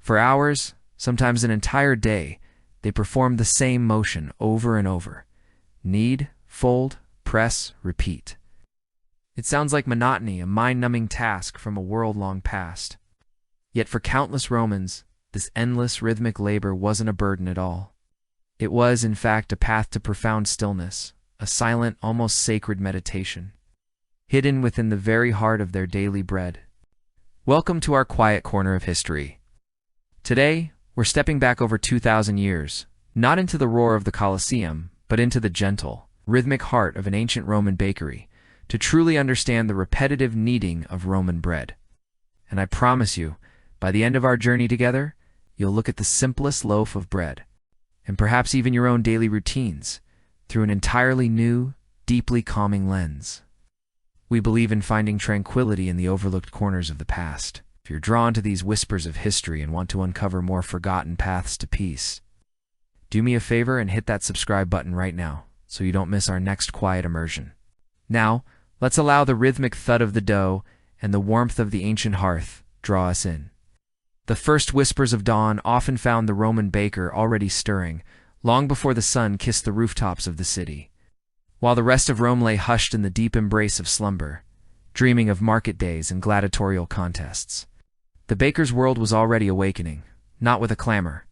For hours, sometimes an entire day, they performed the same motion over and over. Knead, fold, press, repeat. It sounds like monotony, a mind-numbing task from a world long past. Yet for countless Romans, this endless rhythmic labor wasn't a burden at all. It was, in fact, a path to profound stillness, a silent, almost sacred meditation, hidden within the very heart of their daily bread. Welcome to our quiet corner of history. Today, we're stepping back over 2,000 years, not into the roar of the Colosseum, but into the gentle, rhythmic heart of an ancient Roman bakery, to truly understand the repetitive kneading of Roman bread. And I promise you, by the end of our journey together, you'll look at the simplest loaf of bread, and perhaps even your own daily routines, through an entirely new, deeply calming lens. We believe in finding tranquility in the overlooked corners of the past. If you're drawn to these whispers of history and want to uncover more forgotten paths to peace, do me a favor and hit that subscribe button right now, so you don't miss our next quiet immersion. Now, let's allow the rhythmic thud of the dough and the warmth of the ancient hearth draw us in. The first whispers of dawn often found the Roman baker already stirring, long before the sun kissed the rooftops of the city. While the rest of Rome lay hushed in the deep embrace of slumber, dreaming of market days and gladiatorial contests, the baker's world was already awakening, not with a clamor,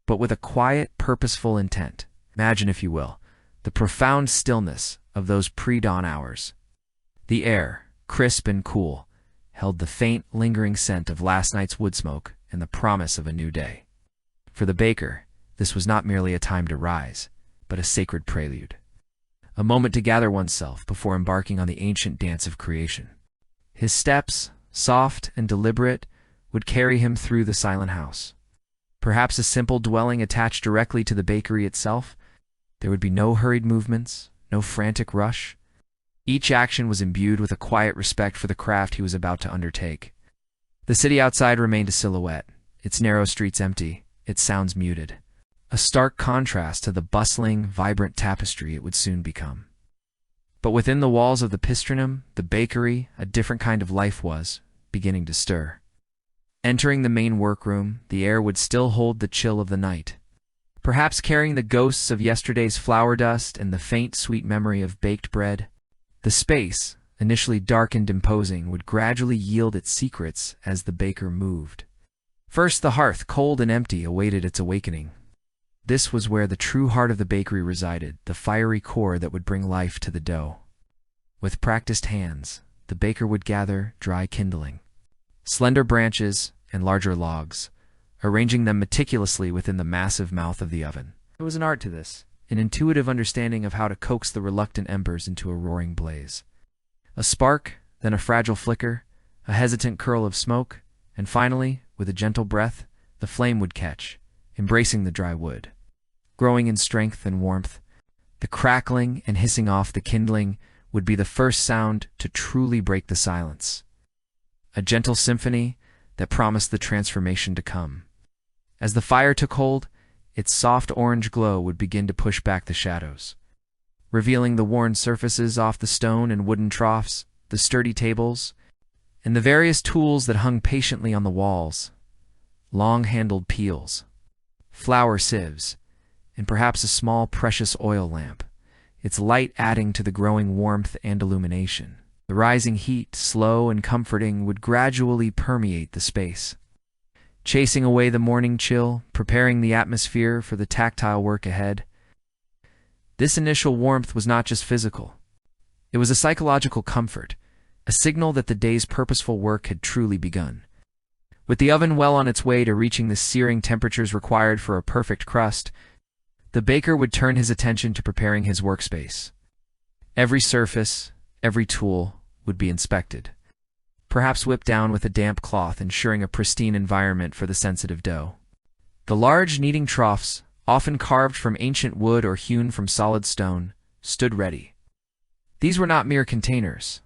but with a quiet, purposeful intent. Imagine, if you will, the profound stillness of those pre-dawn hours. The air, crisp and cool, held the faint, lingering scent of last night's wood smoke and the promise of a new day. For the baker, this was not merely a time to rise, but a sacred prelude. A moment to gather oneself before embarking on the ancient dance of creation. His steps, soft and deliberate, would carry him through the silent house. Perhaps a simple dwelling attached directly to the bakery itself. There would be no hurried movements, no frantic rush. Each action was imbued with a quiet respect for the craft he was about to undertake. The city outside remained a silhouette, its narrow streets empty, its sounds muted. A stark contrast to the bustling, vibrant tapestry it would soon become. But within the walls of the pistrinum, the bakery, a different kind of life was beginning to stir. Entering the main workroom, the air would still hold the chill of the night, perhaps carrying the ghosts of yesterday's flour dust and the faint, sweet memory of baked bread. The space, initially dark and imposing, would gradually yield its secrets as the baker moved. First, the hearth, cold and empty, awaited its awakening. This was where the true heart of the bakery resided, the fiery core that would bring life to the dough. With practiced hands, the baker would gather dry kindling, slender branches, and larger logs, arranging them meticulously within the massive mouth of the oven. There was an art to this, an intuitive understanding of how to coax the reluctant embers into a roaring blaze. A spark, then a fragile flicker, a hesitant curl of smoke, and finally, with a gentle breath, the flame would catch, embracing the dry wood. Growing in strength and warmth, the crackling and hissing off the kindling would be the first sound to truly break the silence. A gentle symphony that promised the transformation to come. As the fire took hold, its soft orange glow would begin to push back the shadows, revealing the worn surfaces off the stone and wooden troughs, the sturdy tables, and the various tools that hung patiently on the walls. Long-handled peels, flour sieves, and perhaps a small precious oil lamp, its light adding to the growing warmth and illumination. The rising heat, slow and comforting, would gradually permeate the space, chasing away the morning chill, preparing the atmosphere for the tactile work ahead. This initial warmth was not just physical. It was a psychological comfort, a signal that the day's purposeful work had truly begun. With the oven well on its way to reaching the searing temperatures required for a perfect crust, the baker would turn his attention to preparing his workspace. Every surface, every tool would be inspected, perhaps whipped down with a damp cloth, ensuring a pristine environment for the sensitive dough. The large kneading troughs, often carved from ancient wood or hewn from solid stone, stood ready. These were not mere containers.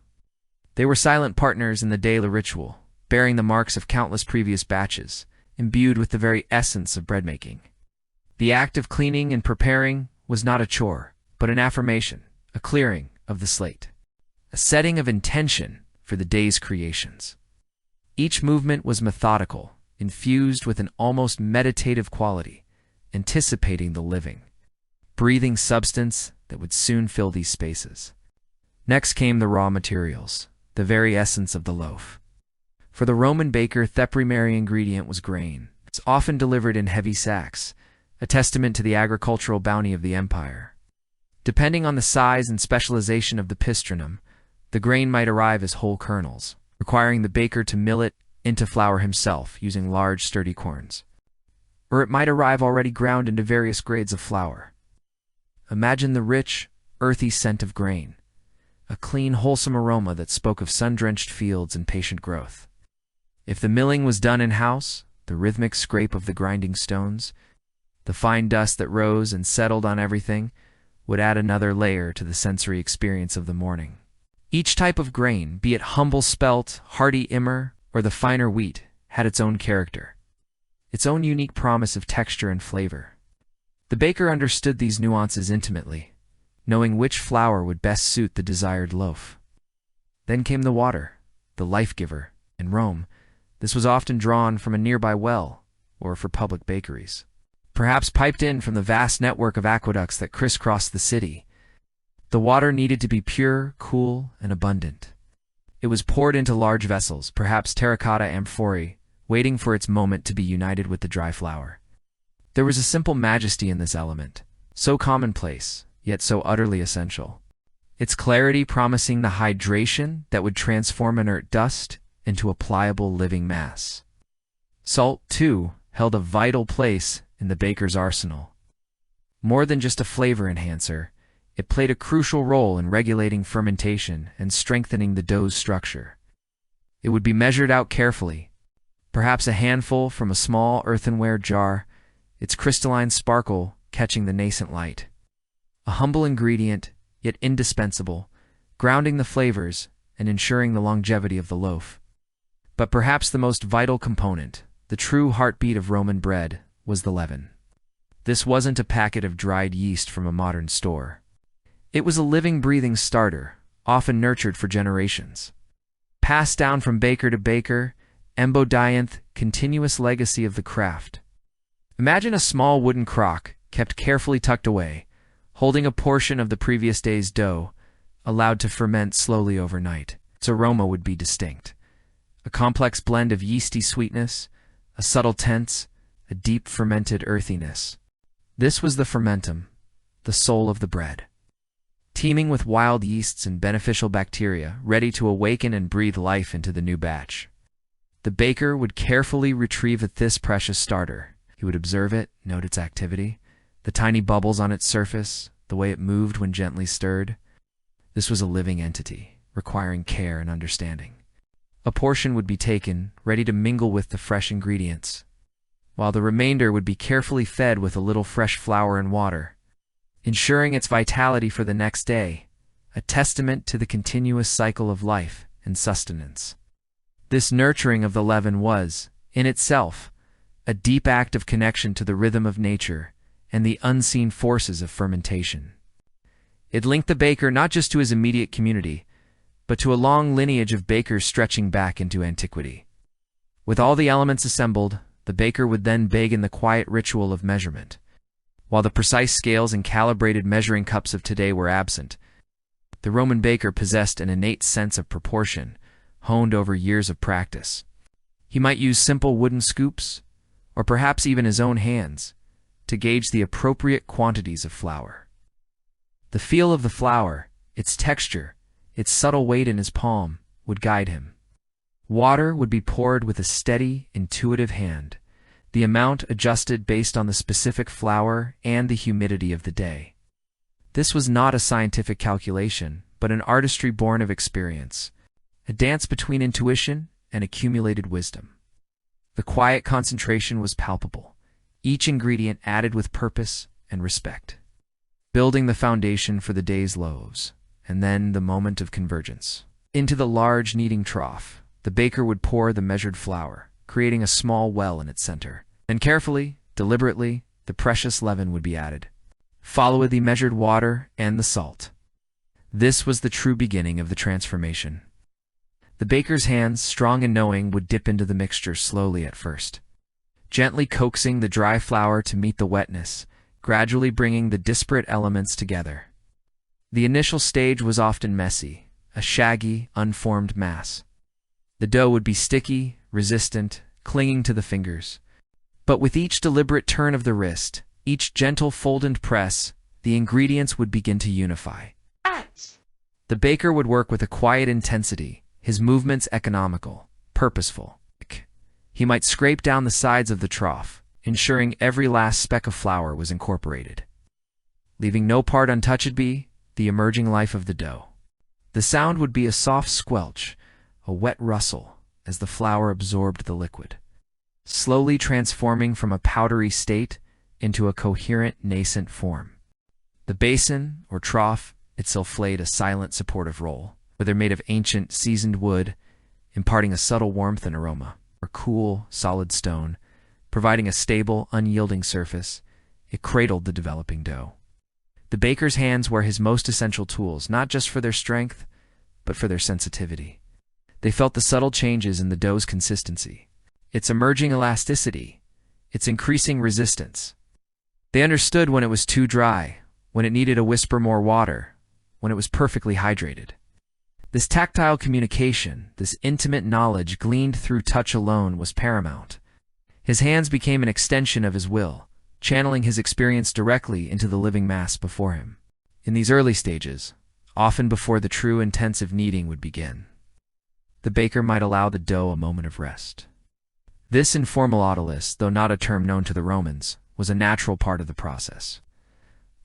They were silent partners in the daily ritual, bearing the marks of countless previous batches, imbued with the very essence of bread-making. The act of cleaning and preparing was not a chore, but an affirmation, a clearing of the slate, a setting of intention for the day's creations. Each movement was methodical, infused with an almost meditative quality, anticipating the living, breathing substance that would soon fill these spaces. Next came the raw materials, the very essence of the loaf. For the Roman baker, the primary ingredient was grain. It's often delivered in heavy sacks, a testament to the agricultural bounty of the empire. Depending on the size and specialization of the pistrinum, the grain might arrive as whole kernels, requiring the baker to mill it into flour himself using large, sturdy querns. Or it might arrive already ground into various grades of flour. Imagine the rich, earthy scent of grain, a clean, wholesome aroma that spoke of sun-drenched fields and patient growth. If the milling was done in-house, the rhythmic scrape of the grinding stones, the fine dust that rose and settled on everything, would add another layer to the sensory experience of the morning. Each type of grain, be it humble spelt, hearty immer, or the finer wheat, had its own character, its own unique promise of texture and flavor. The baker understood these nuances intimately, knowing which flour would best suit the desired loaf. Then came the water, the life-giver. In Rome, this was often drawn from a nearby well, or for public bakeries, perhaps piped in from the vast network of aqueducts that crisscrossed the city. The water needed to be pure, cool, and abundant. It was poured into large vessels, perhaps terracotta amphorae, waiting for its moment to be united with the dry flour. There was a simple majesty in this element, so commonplace, yet so utterly essential. Its clarity promising the hydration that would transform inert dust into a pliable living mass. Salt, too, held a vital place in the baker's arsenal. More than just a flavor enhancer, it played a crucial role in regulating fermentation and strengthening the dough's structure. It would be measured out carefully, perhaps a handful from a small earthenware jar, its crystalline sparkle catching the nascent light. A humble ingredient, yet indispensable, grounding the flavors and ensuring the longevity of the loaf. But perhaps the most vital component, the true heartbeat of Roman bread, was the leaven. This wasn't a packet of dried yeast from a modern store. It was a living, breathing starter, often nurtured for generations. Passed down from baker to baker, embodying the continuous legacy of the craft. Imagine a small wooden crock, kept carefully tucked away, holding a portion of the previous day's dough, allowed to ferment slowly overnight. Its aroma would be distinct. A complex blend of yeasty sweetness, a subtle tense, a deep fermented earthiness. This was the fermentum, the soul of the bread. Teeming with wild yeasts and beneficial bacteria, ready to awaken and breathe life into the new batch. The baker would carefully retrieve this precious starter. He would observe it, note its activity, the tiny bubbles on its surface, the way it moved when gently stirred. This was a living entity, requiring care and understanding. A portion would be taken, ready to mingle with the fresh ingredients, while the remainder would be carefully fed with a little fresh flour and water, ensuring its vitality for the next day, a testament to the continuous cycle of life and sustenance. This nurturing of the leaven was, in itself, a deep act of connection to the rhythm of nature and the unseen forces of fermentation. It linked the baker not just to his immediate community, but to a long lineage of bakers stretching back into antiquity. With all the elements assembled, the baker would then bake in the quiet ritual of measurement. While the precise scales and calibrated measuring cups of today were absent, the Roman baker possessed an innate sense of proportion, honed over years of practice. He might use simple wooden scoops, or perhaps even his own hands, to gauge the appropriate quantities of flour. The feel of the flour, its texture, its subtle weight in his palm, would guide him. Water would be poured with a steady, intuitive hand, the amount adjusted based on the specific flour and the humidity of the day. This was not a scientific calculation, but an artistry born of experience, a dance between intuition and accumulated wisdom. The quiet concentration was palpable, each ingredient added with purpose and respect, building the foundation for the day's loaves. And then the moment of convergence. Into the large kneading trough, the baker would pour the measured flour, creating a small well in its center. Then carefully, deliberately, the precious leaven would be added, followed with the measured water and the salt. This was the true beginning of the transformation. The baker's hands, strong and knowing, would dip into the mixture slowly at first, gently coaxing the dry flour to meet the wetness, gradually bringing the disparate elements together. The initial stage was often messy, a shaggy, unformed mass. The dough would be sticky, resistant, clinging to the fingers. But with each deliberate turn of the wrist, each gentle fold and press, the ingredients would begin to unify. The baker would work with a quiet intensity, his movements economical, purposeful. He might scrape down the sides of the trough, ensuring every last speck of flour was incorporated, leaving no part untouched. The emerging life of the dough. The sound would be a soft squelch, a wet rustle, as the flour absorbed the liquid, slowly transforming from a powdery state into a coherent, nascent form. The basin, or trough, itself played a silent, supportive role, whether made of ancient, seasoned wood, imparting a subtle warmth and aroma, or cool, solid stone, providing a stable, unyielding surface. It cradled the developing dough. The baker's hands were his most essential tools, not just for their strength, but for their sensitivity. They felt the subtle changes in the dough's consistency, its emerging elasticity, its increasing resistance. They understood when it was too dry, when it needed a whisper more water, when it was perfectly hydrated. This tactile communication, this intimate knowledge gleaned through touch alone, was paramount. His hands became an extension of his will, channeling his experience directly into the living mass before him. In these early stages, often before the true intensive kneading would begin, the baker might allow the dough a moment of rest. This informal autolus, though not a term known to the Romans, was a natural part of the process.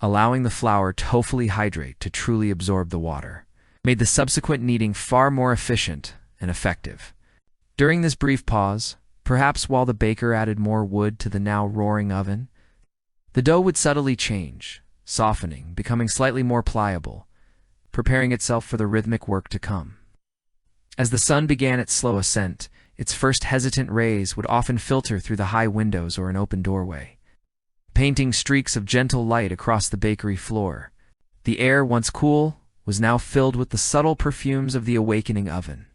Allowing the flour to hopefully hydrate to truly absorb the water made the subsequent kneading far more efficient and effective. During this brief pause, perhaps while the baker added more wood to the now roaring oven, the dough would subtly change, softening, becoming slightly more pliable, preparing itself for the rhythmic work to come. As the sun began its slow ascent, its first hesitant rays would often filter through the high windows or an open doorway, painting streaks of gentle light across the bakery floor. The air, once cool, was now filled with the subtle perfumes of the awakening oven,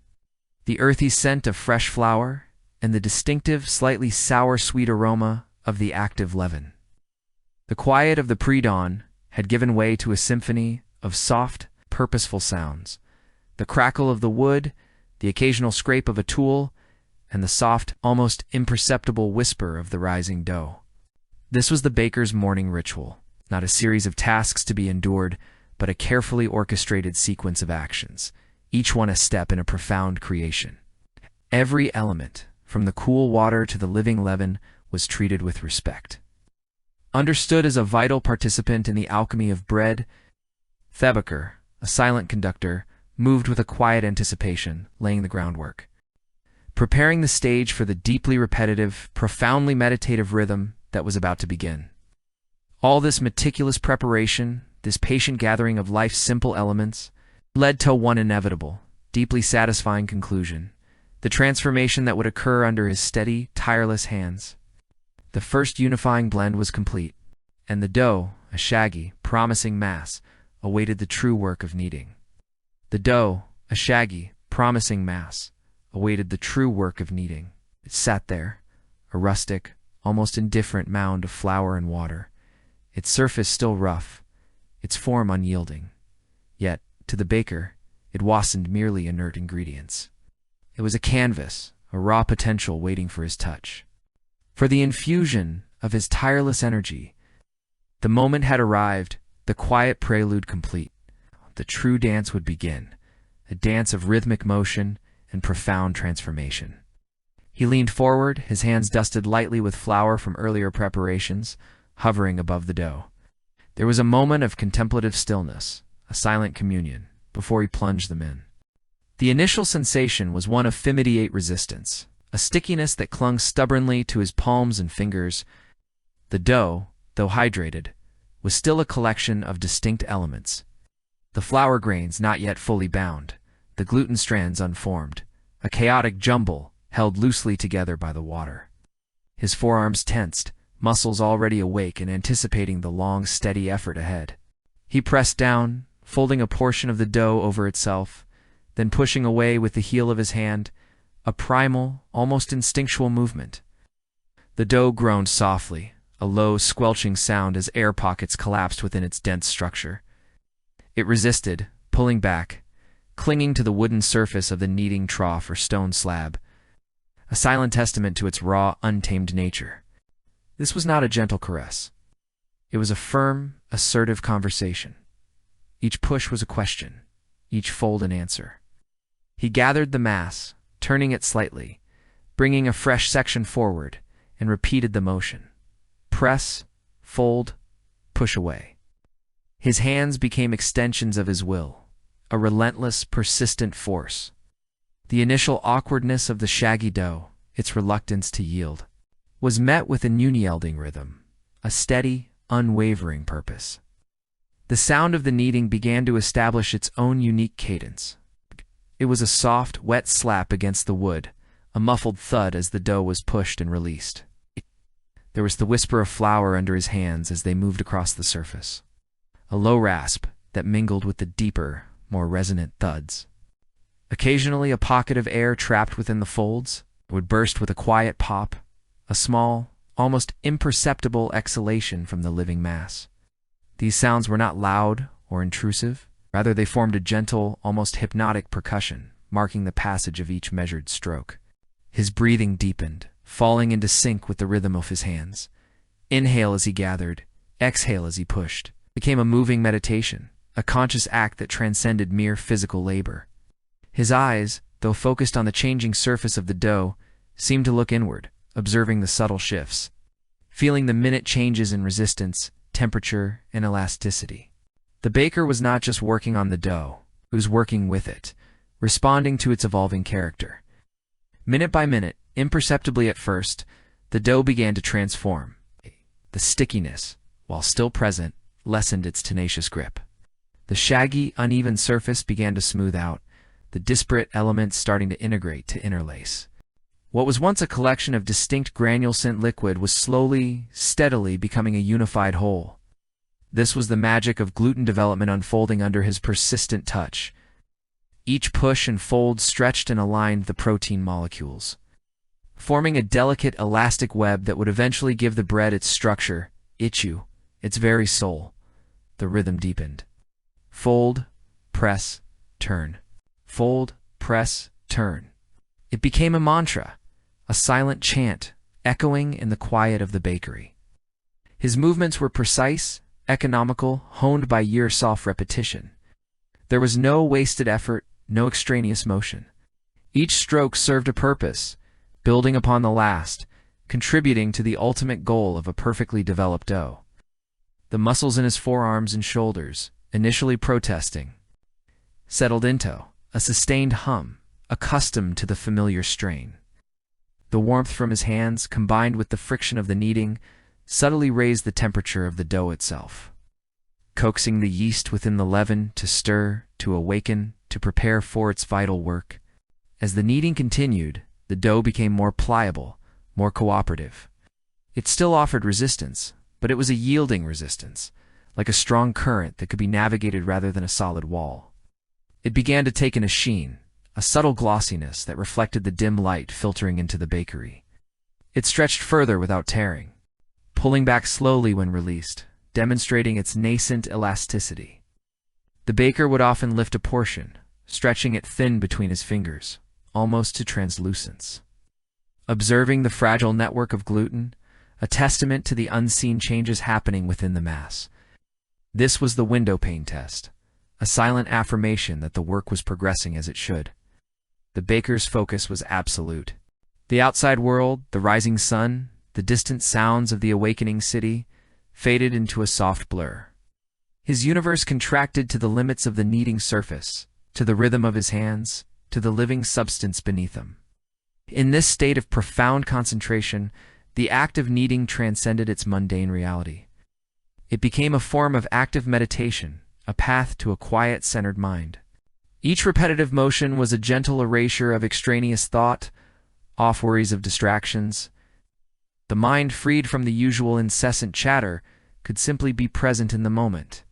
the earthy scent of fresh flour, and the distinctive, slightly sour-sweet aroma of the active leaven. The quiet of the pre-dawn had given way to a symphony of soft, purposeful sounds. The crackle of the wood, the occasional scrape of a tool, and the soft, almost imperceptible whisper of the rising dough. This was the baker's morning ritual, not a series of tasks to be endured, but a carefully orchestrated sequence of actions, each one a step in a profound creation. Every element, from the cool water to the living leaven, was treated with respect. Understood as a vital participant in the alchemy of bread, the baker, a silent conductor, moved with a quiet anticipation, laying the groundwork, preparing the stage for the deeply repetitive, profoundly meditative rhythm that was about to begin. All this meticulous preparation, this patient gathering of life's simple elements, led to one inevitable, deeply satisfying conclusion: the transformation that would occur under his steady, tireless hands. The first unifying blend was complete, and the dough, a shaggy, promising mass, awaited the true work of kneading. The dough, a shaggy, promising mass, awaited the true work of kneading. It sat there, a rustic, almost indifferent mound of flour and water, its surface still rough, its form unyielding. Yet, to the baker, it wasn't merely inert ingredients. It was a canvas, a raw potential waiting for his touch, for the infusion of his tireless energy. The moment had arrived, the quiet prelude complete. The true dance would begin, a dance of rhythmic motion and profound transformation. He leaned forward, his hands dusted lightly with flour from earlier preparations, hovering above the dough. There was a moment of contemplative stillness, a silent communion, before he plunged them in. The initial sensation was one of immediate resistance, a stickiness that clung stubbornly to his palms and fingers. The dough, though hydrated, was still a collection of distinct elements. The flour grains not yet fully bound, the gluten strands unformed, a chaotic jumble held loosely together by the water. His forearms tensed, muscles already awake and anticipating the long, steady effort ahead. He pressed down, folding a portion of the dough over itself, then pushing away with the heel of his hand, a primal, almost instinctual movement. The dough groaned softly, a low, squelching sound as air pockets collapsed within its dense structure. It resisted, pulling back, clinging to the wooden surface of the kneading trough or stone slab, a silent testament to its raw, untamed nature. This was not a gentle caress. It was a firm, assertive conversation. Each push was a question, each fold an answer. He gathered the mass, turning it slightly, bringing a fresh section forward, and repeated the motion. Press, fold, push away. His hands became extensions of his will, a relentless, persistent force. The initial awkwardness of the shaggy dough, its reluctance to yield, was met with an unyielding rhythm, a steady, unwavering purpose. The sound of the kneading began to establish its own unique cadence. It was a soft, wet slap against the wood, a muffled thud as the dough was pushed and released. There was the whisper of flour under his hands as they moved across the surface, a low rasp that mingled with the deeper, more resonant thuds. Occasionally, a pocket of air trapped within the folds would burst with a quiet pop, a small, almost imperceptible exhalation from the living mass. These sounds were not loud or intrusive. Rather, they formed a gentle, almost hypnotic percussion, marking the passage of each measured stroke. His breathing deepened, falling into sync with the rhythm of his hands. Inhale as he gathered, exhale as he pushed. It became a moving meditation, a conscious act that transcended mere physical labor. His eyes, though focused on the changing surface of the dough, seemed to look inward, observing the subtle shifts, feeling the minute changes in resistance, temperature, and elasticity. The baker was not just working on the dough, he was working with it, responding to its evolving character. Minute by minute, imperceptibly at first, the dough began to transform. The stickiness, while still present, lessened its tenacious grip. The shaggy, uneven surface began to smooth out, the disparate elements starting to integrate to interlace. What was once a collection of distinct granulescent liquid was slowly, steadily becoming a unified whole. This was the magic of gluten development unfolding under his persistent touch. Each push and fold stretched and aligned the protein molecules, forming a delicate, elastic web that would eventually give the bread its structure, its very soul. The rhythm deepened. Fold, press, turn. Fold, press, turn. It became a mantra, a silent chant, echoing in the quiet of the bakery. His movements were precise, economical, honed by year-soft repetition. There was no wasted effort, no extraneous motion. Each stroke served a purpose, building upon the last, contributing to the ultimate goal of a perfectly developed dough. The muscles in his forearms and shoulders, initially protesting, settled into a sustained hum, accustomed to the familiar strain. The warmth from his hands, combined with the friction of the kneading, subtly raised the temperature of the dough itself, coaxing the yeast within the leaven to stir, to awaken, to prepare for its vital work. As the kneading continued, the dough became more pliable, more cooperative. It still offered resistance, but it was a yielding resistance, like a strong current that could be navigated rather than a solid wall. It began to take in a sheen, a subtle glossiness that reflected the dim light filtering into the bakery. It stretched further without tearing, pulling back slowly when released, demonstrating its nascent elasticity. The baker would often lift a portion, stretching it thin between his fingers, almost to translucence. Observing the fragile network of gluten, a testament to the unseen changes happening within the mass. This was the window pane test, a silent affirmation that the work was progressing as it should. The baker's focus was absolute. The outside world, the rising sun, the distant sounds of the awakening city, faded into a soft blur. His universe contracted to the limits of the kneading surface, to the rhythm of his hands, to the living substance beneath him. In this state of profound concentration, the act of kneading transcended its mundane reality. It became a form of active meditation, a path to a quiet, centered mind. Each repetitive motion was a gentle erasure of extraneous thought, off worries of distractions. The mind, freed from the usual incessant chatter, could simply be present in the moment,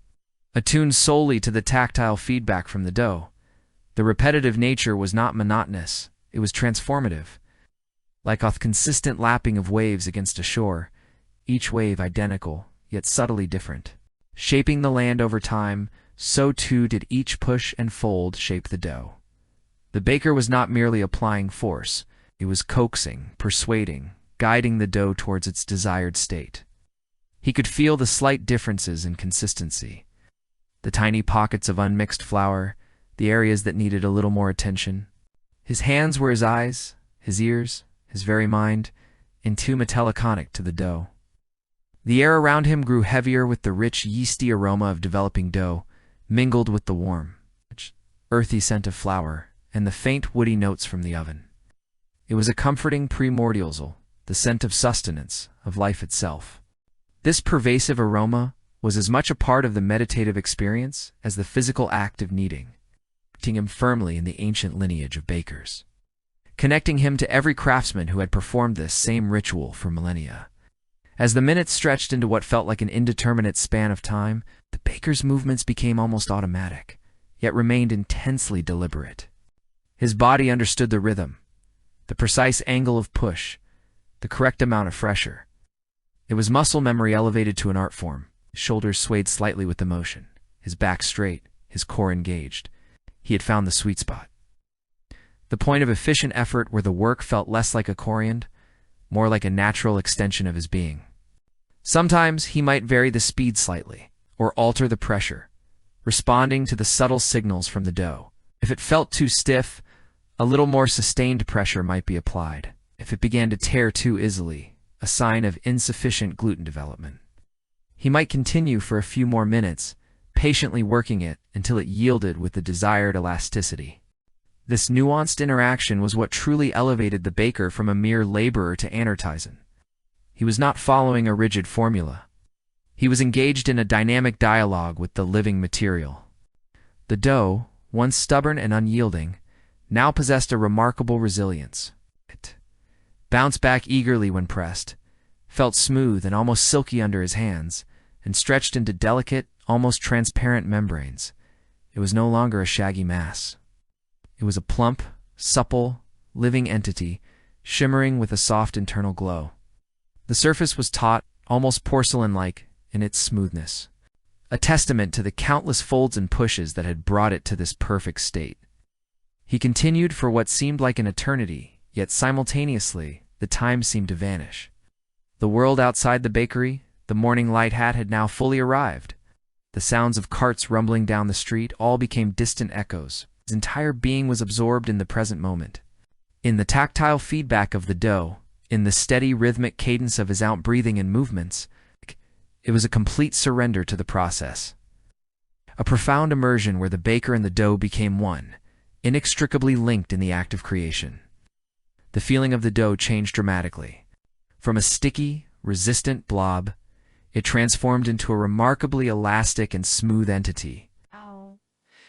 attuned solely to the tactile feedback from the dough. The repetitive nature was not monotonous, it was transformative. like a consistent lapping of waves against a shore, each wave identical, yet subtly different. Shaping the land over time, so too did each push and fold shape the dough. The baker was not merely applying force, he was coaxing, persuading, guiding the dough towards its desired state. He could feel the slight differences in consistency, the tiny pockets of unmixed flour, the areas that needed a little more attention. His hands were his eyes, his ears, his very mind, in tune metalliconic to the dough. The air around him grew heavier with the rich, yeasty aroma of developing dough, mingled with the warm, earthy scent of flour and the faint, woody notes from the oven. It was a comforting primordial, the scent of sustenance, of life itself. This pervasive aroma was as much a part of the meditative experience as the physical act of kneading, rooting him firmly in the ancient lineage of bakers, connecting him to every craftsman who had performed this same ritual for millennia. As the minutes stretched into what felt like an indeterminate span of time, the baker's movements became almost automatic, yet remained intensely deliberate. His body understood the rhythm, the precise angle of push, the correct amount of pressure. It was muscle memory elevated to an art form. His shoulders swayed slightly with the motion, his back straight, his core engaged. He had found the sweet spot. The point of efficient effort where the work felt less like a choriand, more like a natural extension of his being. Sometimes he might vary the speed slightly, or alter the pressure, responding to the subtle signals from the dough. If it felt too stiff, a little more sustained pressure might be applied. If it began to tear too easily, a sign of insufficient gluten development. He might continue for a few more minutes, patiently working it until it yielded with the desired elasticity. This nuanced interaction was what truly elevated the baker from a mere laborer to an artisan. He was not following a rigid formula. He was engaged in a dynamic dialogue with the living material. The dough, once stubborn and unyielding, now possessed a remarkable resilience. It bounced back eagerly when pressed, felt smooth and almost silky under his hands, and stretched into delicate, almost transparent membranes. It was no longer a shaggy mass. It was a plump, supple, living entity, shimmering with a soft internal glow. The surface was taut, almost porcelain-like, in its smoothness, a testament to the countless folds and pushes that had brought it to this perfect state. He continued for what seemed like an eternity, yet simultaneously, the time seemed to vanish. The world outside the bakery, the morning light hat had now fully arrived. The sounds of carts rumbling down the street all became distant echoes. His entire being was absorbed in the present moment. In the tactile feedback of the dough, in the steady rhythmic cadence of his out-breathing and movements, it was a complete surrender to the process. A profound immersion where the baker and the dough became one, inextricably linked in the act of creation. The feeling of the dough changed dramatically. From a sticky, resistant blob, it transformed into a remarkably elastic and smooth entity.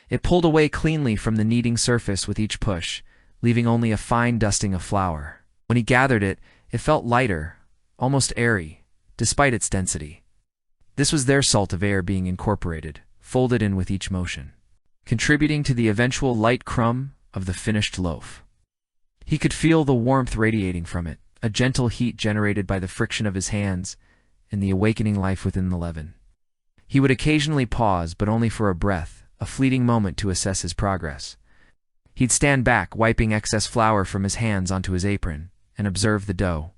It pulled away cleanly from the kneading surface with each push, leaving only a fine dusting of flour. When he gathered it, it felt lighter, almost airy, despite its density. This was their salt of air being incorporated, folded in with each motion, contributing to the eventual light crumb of the finished loaf. He could feel the warmth radiating from it, a gentle heat generated by the friction of his hands, and the awakening life within the leaven. He would occasionally pause, but only for a breath, a fleeting moment to assess his progress. He'd stand back, wiping excess flour from his hands onto his apron, and observe the dough.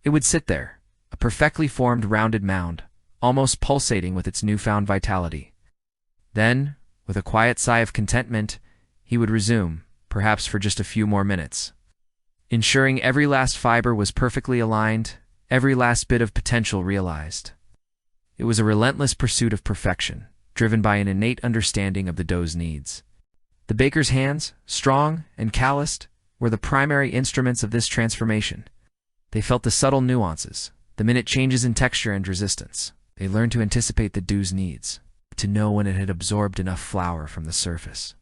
It would sit there, a perfectly formed rounded mound, almost pulsating with its newfound vitality. Then, with a quiet sigh of contentment, he would resume, perhaps for just a few more minutes, ensuring every last fiber was perfectly aligned, every last bit of potential realized. It was a relentless pursuit of perfection, driven by an innate understanding of the dough's needs. The baker's hands, strong and calloused, were the primary instruments of this transformation. They felt the subtle nuances, the minute changes in texture and resistance. They learned to anticipate the dough's needs, to know when it had absorbed enough flour from the surface,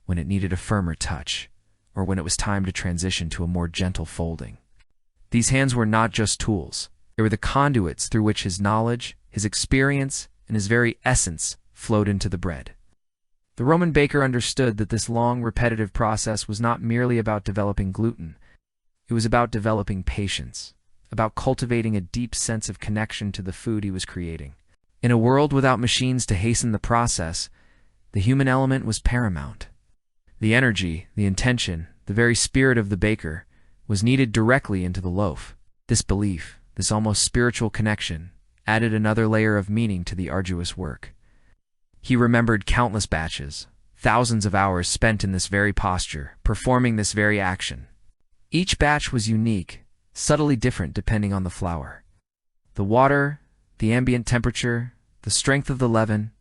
when it needed a firmer touch, or when it was time to transition to a more gentle folding. These hands were not just tools. They were the conduits through which his knowledge, his experience, and his very essence flowed into the bread. The Roman baker understood that this long, repetitive process was not merely about developing gluten. It was about developing patience, about cultivating a deep sense of connection to the food he was creating. In a world without machines to hasten the process, the human element was paramount. The energy, the intention, the very spirit of the baker was kneaded directly into the loaf. This belief, this almost spiritual connection, added another layer of meaning to the arduous work. He remembered countless batches, thousands of hours spent in this very posture, performing this very action. Each batch was unique, subtly different depending on the flour. The water, the ambient temperature, the strength of the leaven,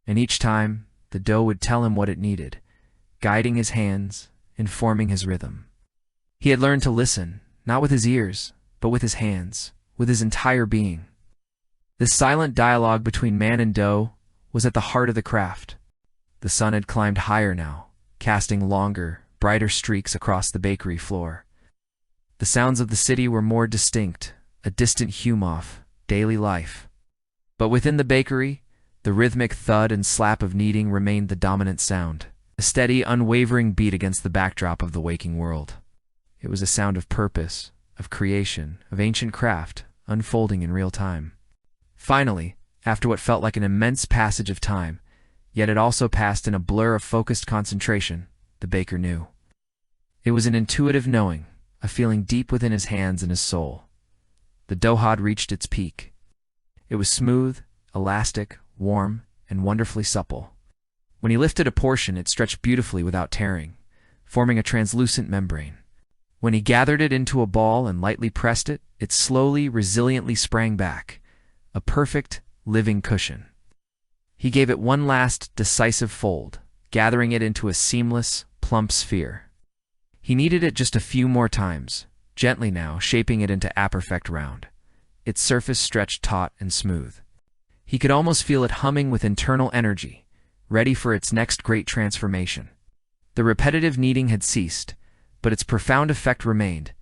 and each time, the dough would tell him what it needed, guiding his hands, informing his rhythm. He had learned to listen, not with his ears, but with his hands, with his entire being. This silent dialogue between man and dough was at the heart of the craft. The sun had climbed higher now, casting longer, brighter streaks across the bakery floor. The sounds of the city were more distinct, a distant hum of daily life. But within the bakery, the rhythmic thud and slap of kneading remained the dominant sound, a steady, unwavering beat against the backdrop of the waking world. It was a sound of purpose, of creation, of ancient craft, unfolding in real time. Finally, after what felt like an immense passage of time, yet it also passed in a blur of focused concentration, the baker knew. It was an intuitive knowing, a feeling deep within his hands and his soul. The dough had reached its peak. It was smooth, elastic, warm, and wonderfully supple. When he lifted a portion, it stretched beautifully without tearing, forming a translucent membrane. When he gathered it into a ball and lightly pressed it, it slowly, resiliently sprang back, a perfect, living cushion. He gave it one last, decisive fold, gathering it into a seamless, plump sphere. He kneaded it just a few more times, gently now, shaping it into a perfect round. Its surface stretched taut and smooth. He could almost feel it humming with internal energy, ready for its next great transformation. The repetitive kneading had ceased, but its profound effect remained,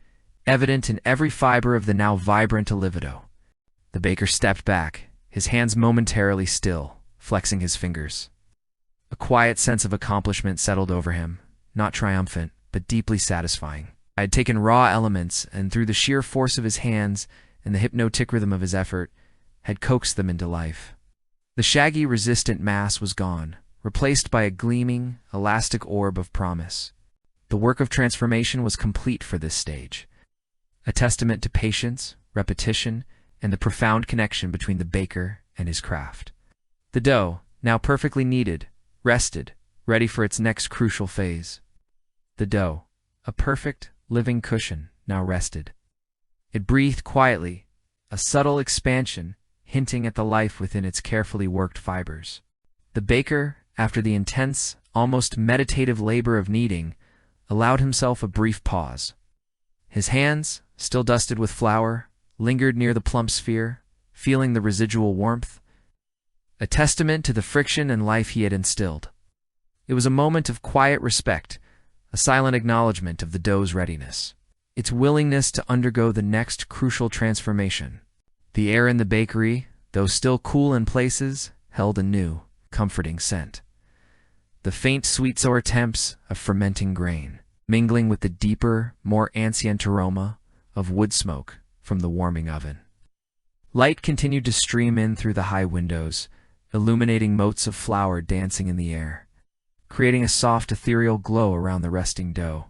evident in every fiber of the now vibrant olividough. The baker stepped back, his hands momentarily still, flexing his fingers. A quiet sense of accomplishment settled over him, not triumphant, but deeply satisfying. I had taken raw elements, and through the sheer force of his hands and the hypnotic rhythm of his effort, had coaxed them into life. The shaggy, resistant mass was gone, replaced by a gleaming, elastic orb of promise. The work of transformation was complete for this stage, a testament to patience, repetition, and the profound connection between the baker and his craft. The dough, now perfectly kneaded, rested, ready for its next crucial phase. The dough, a perfect, living cushion, now rested. It breathed quietly, a subtle expansion, hinting at the life within its carefully worked fibers. The baker, after the intense, almost meditative labor of kneading, allowed himself a brief pause. His hands, still dusted with flour, lingered near the plump sphere, feeling the residual warmth, a testament to the friction and life he had instilled. It was a moment of quiet respect, a silent acknowledgement of the dough's readiness, its willingness to undergo the next crucial transformation. The air in the bakery, though still cool in places, held a new, comforting scent. The faint sweet sour temps of fermenting grain, mingling with the deeper, more ancient aroma of wood smoke from the warming oven. Light continued to stream in through the high windows, illuminating motes of flour dancing in the air, creating a soft ethereal glow around the resting dough.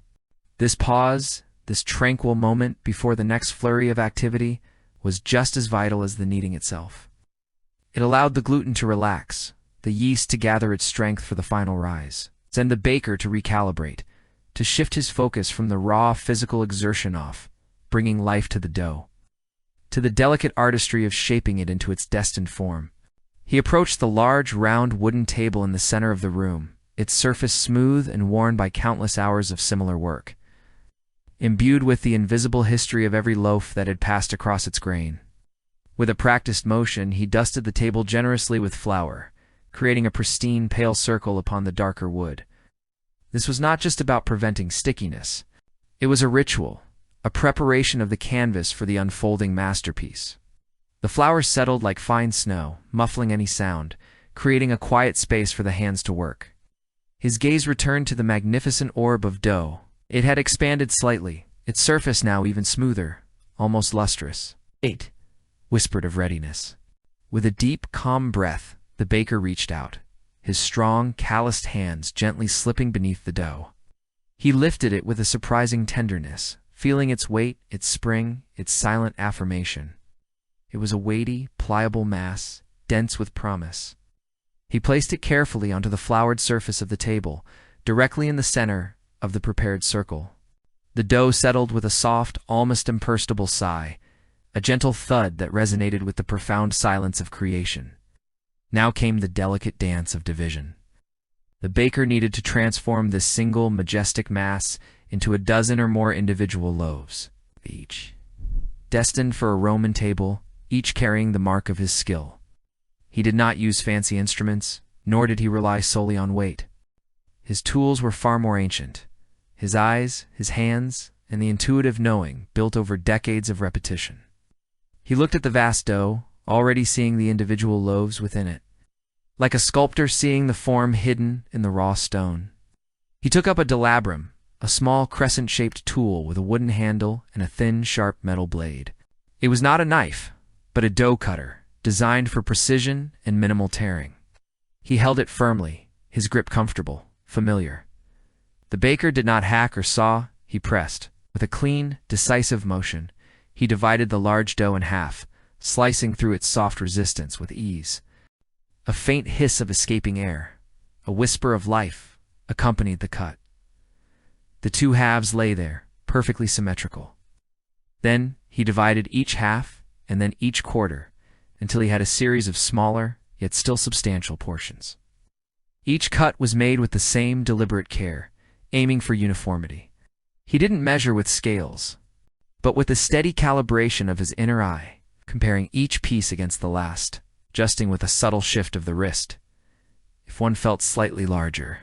This pause, this tranquil moment before the next flurry of activity, was just as vital as the kneading itself. It allowed the gluten to relax, the yeast to gather its strength for the final rise, and the baker to recalibrate, to shift his focus from the raw physical exertion of bringing life to the dough, to the delicate artistry of shaping it into its destined form. He approached the large, round wooden table in the center of the room, its surface smooth and worn by countless hours of similar work, imbued with the invisible history of every loaf that had passed across its grain. With a practiced motion, he dusted the table generously with flour, creating a pristine, pale circle upon the darker wood. This was not just about preventing stickiness. It was a ritual, a preparation of the canvas for the unfolding masterpiece. The flour settled like fine snow, muffling any sound, creating a quiet space for the hands to work. His gaze returned to the magnificent orb of dough. It had expanded slightly, its surface now even smoother, almost lustrous. 8. Whispered of readiness. With a deep, calm breath, the baker reached out, his strong, calloused hands gently slipping beneath the dough. He lifted it with a surprising tenderness, feeling its weight, its spring, its silent affirmation. It was a weighty, pliable mass, dense with promise. He placed it carefully onto the floured surface of the table, directly in the center of the prepared circle. The dough settled with a soft, almost imperceptible sigh, a gentle thud that resonated with the profound silence of creation. Now came the delicate dance of division. The baker needed to transform this single, majestic mass into a dozen or more individual loaves, each destined for a Roman table, each carrying the mark of his skill. He did not use fancy instruments, nor did he rely solely on weight. His tools were far more ancient. His eyes, his hands, and the intuitive knowing built over decades of repetition. He looked at the vast dough, already seeing the individual loaves within it, like a sculptor seeing the form hidden in the raw stone. He took up a delabrum, a small crescent-shaped tool with a wooden handle and a thin, sharp metal blade. It was not a knife, but a dough cutter, designed for precision and minimal tearing. He held it firmly, his grip comfortable, familiar. The baker did not hack or saw, he pressed. With a clean, decisive motion, he divided the large dough in half, slicing through its soft resistance with ease. A faint hiss of escaping air, a whisper of life, accompanied the cut. The two halves lay there, perfectly symmetrical. Then he divided each half and then each quarter, until he had a series of smaller, yet still substantial portions. Each cut was made with the same deliberate care, aiming for uniformity. He didn't measure with scales, but with the steady calibration of his inner eye, comparing each piece against the last, adjusting with a subtle shift of the wrist, if one felt slightly larger,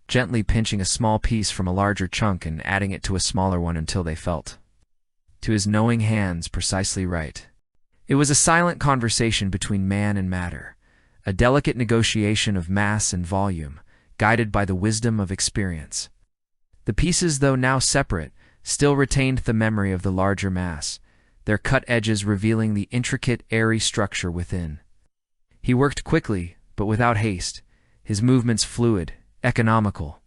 gently pinching a small piece from a larger chunk and adding it to a smaller one until they felt, to his knowing hands, precisely right. It was a silent conversation between man and matter, a delicate negotiation of mass and volume, guided by the wisdom of experience. The pieces, though now separate, still retained the memory of the larger mass, their cut edges revealing the intricate, airy structure within. He worked quickly, but without haste, his movements fluid, economical.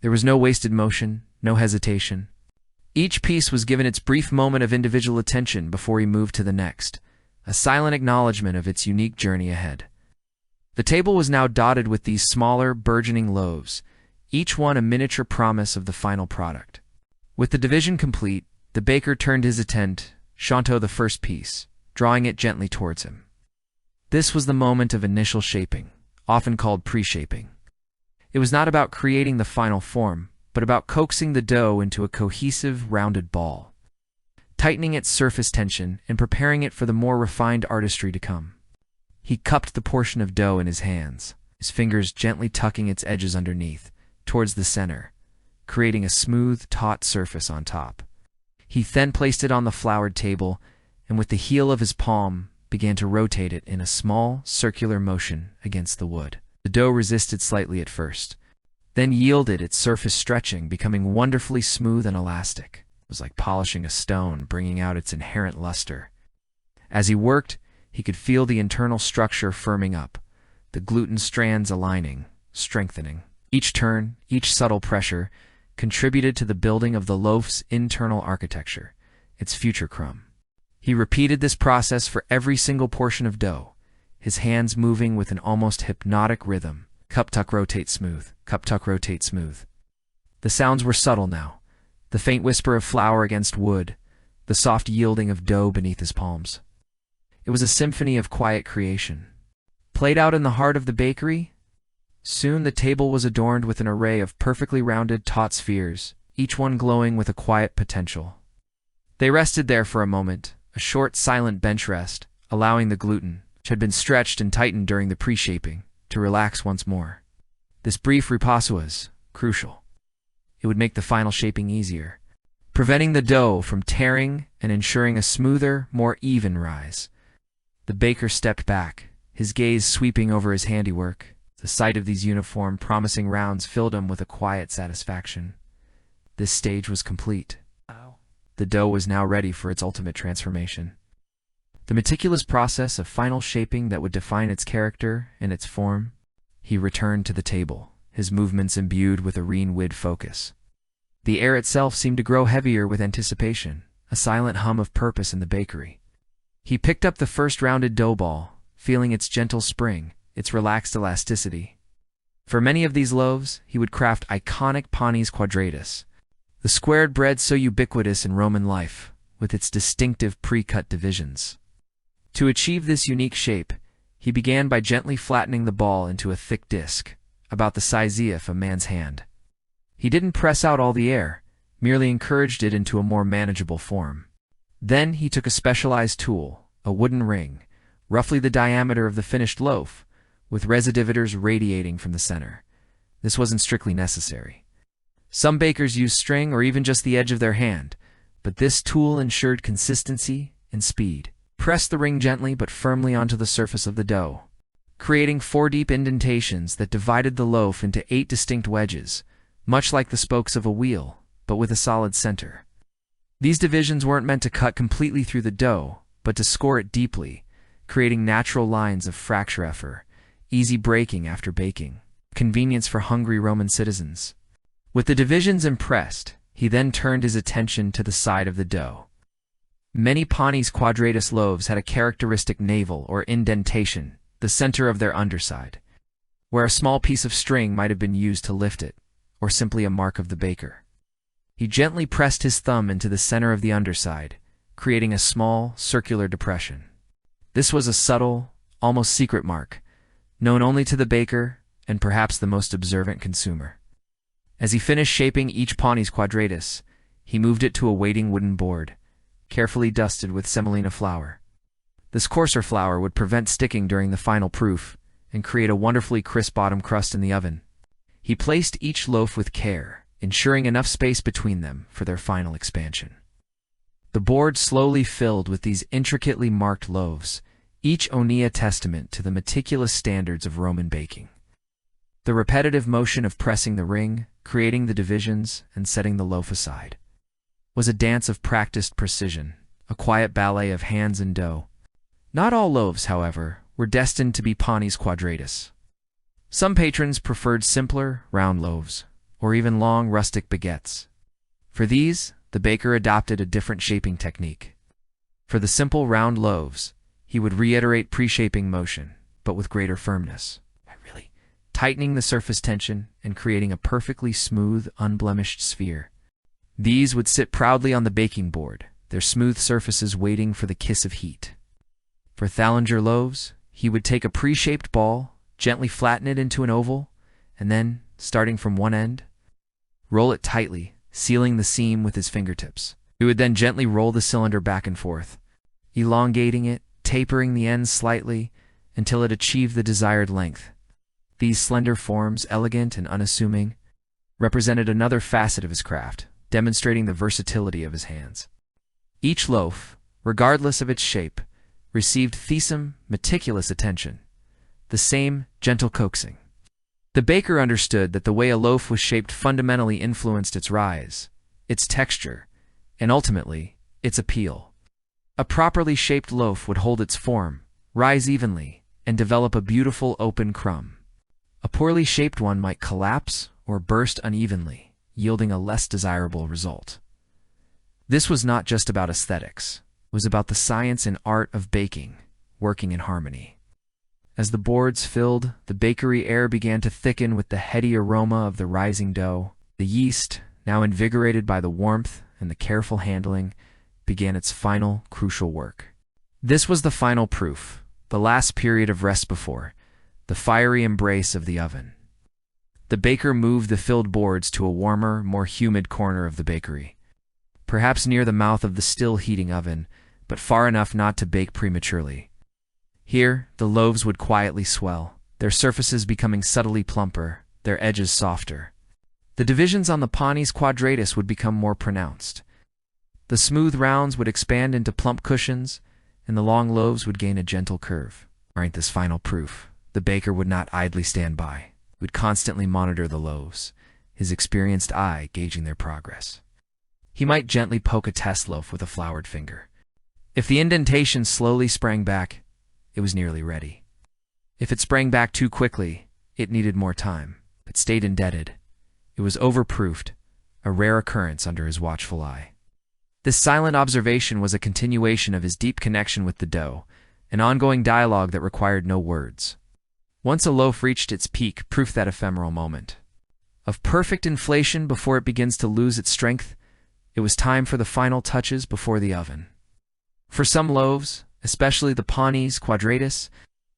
There was no wasted motion, no hesitation. Each piece was given its brief moment of individual attention before he moved to the next, a silent acknowledgement of its unique journey ahead. The table was now dotted with these smaller, burgeoning loaves, each one a miniature promise of the final product. With the division complete, the baker turned his attention to the first piece, drawing it gently towards him. This was the moment of initial shaping, often called pre-shaping. It was not about creating the final form, but about coaxing the dough into a cohesive, rounded ball, tightening its surface tension and preparing it for the more refined artistry to come. He cupped the portion of dough in his hands, his fingers gently tucking its edges underneath, towards the center, creating a smooth, taut surface on top. He then placed it on the floured table, and with the heel of his palm, began to rotate it in a small, circular motion against the wood. The dough resisted slightly at first, then yielded, its surface stretching, becoming wonderfully smooth and elastic. It was like polishing a stone, bringing out its inherent luster. As he worked, he could feel the internal structure firming up, the gluten strands aligning, strengthening. Each turn, each subtle pressure, contributed to the building of the loaf's internal architecture, its future crumb. He repeated this process for every single portion of dough, his hands moving with an almost hypnotic rhythm. Cup, tuck, rotate, smooth. Cup, tuck, rotate, smooth. The sounds were subtle now, the faint whisper of flour against wood, the soft yielding of dough beneath his palms. It was a symphony of quiet creation. Played out in the heart of the bakery, soon the table was adorned with an array of perfectly rounded, taut spheres, each one glowing with a quiet potential. They rested there for a moment, a short, silent bench rest, allowing the gluten, which had been stretched and tightened during the pre-shaping, to relax once more. This brief repose was crucial. It would make the final shaping easier, preventing the dough from tearing and ensuring a smoother, more even rise. The baker stepped back, his gaze sweeping over his handiwork. The sight of these uniform, promising rounds filled him with a quiet satisfaction. This stage was complete. Wow. the dough was now ready for its ultimate transformation. The meticulous process of final shaping that would define its character and its form. He returned to the table, his movements imbued with a re-enactment focus. The air itself seemed to grow heavier with anticipation, a silent hum of purpose in the bakery. He picked up the first rounded dough ball, feeling its gentle spring, its relaxed elasticity. For many of these loaves, he would craft iconic panis quadratus, the squared bread so ubiquitous in Roman life, with its distinctive pre-cut divisions. To achieve this unique shape, he began by gently flattening the ball into a thick disc, about the size of a man's hand. He didn't press out all the air, merely encouraged it into a more manageable form. Then he took a specialized tool, a wooden ring, roughly the diameter of the finished loaf, with residivators radiating from the center. This wasn't strictly necessary. Some bakers used string or even just the edge of their hand, but this tool ensured consistency and speed. Press the ring gently but firmly onto the surface of the dough, creating 4 deep indentations that divided the loaf into 8 distinct wedges, much like the spokes of a wheel, but with a solid center. These divisions weren't meant to cut completely through the dough, but to score it deeply, creating natural lines of fracture for easy breaking after baking, convenience for hungry Roman citizens. With the divisions impressed, he then turned his attention to the side of the dough. Many panis quadratus loaves had a characteristic navel or indentation, the center of their underside, where a small piece of string might have been used to lift it, or simply a mark of the baker. He gently pressed his thumb into the center of the underside, creating a small, circular depression. This was a subtle, almost secret mark, known only to the baker and perhaps the most observant consumer. As he finished shaping each panis quadratus, he moved it to a waiting wooden board, carefully dusted with semolina flour. This coarser flour would prevent sticking during the final proof and create a wonderfully crisp bottom crust in the oven. He placed each loaf with care, ensuring enough space between them for their final expansion. The board slowly filled with these intricately marked loaves, each a testament to the meticulous standards of Roman baking. The repetitive motion of pressing the ring, creating the divisions, and setting the loaf aside was a dance of practiced precision, a quiet ballet of hands and dough. Not all loaves, however, were destined to be panis quadratus. Some patrons preferred simpler, round loaves, or even long, rustic baguettes. For these, the baker adopted a different shaping technique. For the simple, round loaves, he would reiterate pre-shaping motion, but with greater firmness, tightening the surface tension and creating a perfectly smooth, unblemished sphere. These would sit proudly on the baking board, their smooth surfaces waiting for the kiss of heat. For Thallinger loaves, he would take a pre-shaped ball, gently flatten it into an oval, and then, starting from one end, roll it tightly, sealing the seam with his fingertips. He would then gently roll the cylinder back and forth, elongating it, tapering the ends slightly, until it achieved the desired length. These slender forms, elegant and unassuming, represented another facet of his craft, demonstrating the versatility of his hands. Each loaf, regardless of its shape, received meticulous attention, the same gentle coaxing. The baker understood that the way a loaf was shaped fundamentally influenced its rise, its texture, and ultimately, its appeal. A properly shaped loaf would hold its form, rise evenly, and develop a beautiful open crumb. A poorly shaped one might collapse or burst unevenly, yielding a less desirable result. This was not just about aesthetics. It was about the science and art of baking, working in harmony. As the boards filled, the bakery air began to thicken with the heady aroma of the rising dough. The yeast, now invigorated by the warmth and the careful handling, began its final, crucial work. This was the final proof, the last period of rest before the fiery embrace of the oven. The baker moved the filled boards to a warmer, more humid corner of the bakery, perhaps near the mouth of the still heating oven, but far enough not to bake prematurely. Here, the loaves would quietly swell, their surfaces becoming subtly plumper, their edges softer. The divisions on the panis quadratus would become more pronounced. The smooth rounds would expand into plump cushions, and the long loaves would gain a gentle curve. During this final proof, the baker would not idly stand by. He would constantly monitor the loaves, his experienced eye gauging their progress. He might gently poke a test loaf with a floured finger. If the indentation slowly sprang back, it was nearly ready. If it sprang back too quickly, it needed more time. It stayed indented. It was overproofed, a rare occurrence under his watchful eye. This silent observation was a continuation of his deep connection with the dough, an ongoing dialogue that required no words. Once a loaf reached its peak, proof that ephemeral moment of perfect inflation before it begins to lose its strength, it was time for the final touches before the oven. For some loaves, especially the panis quadratus,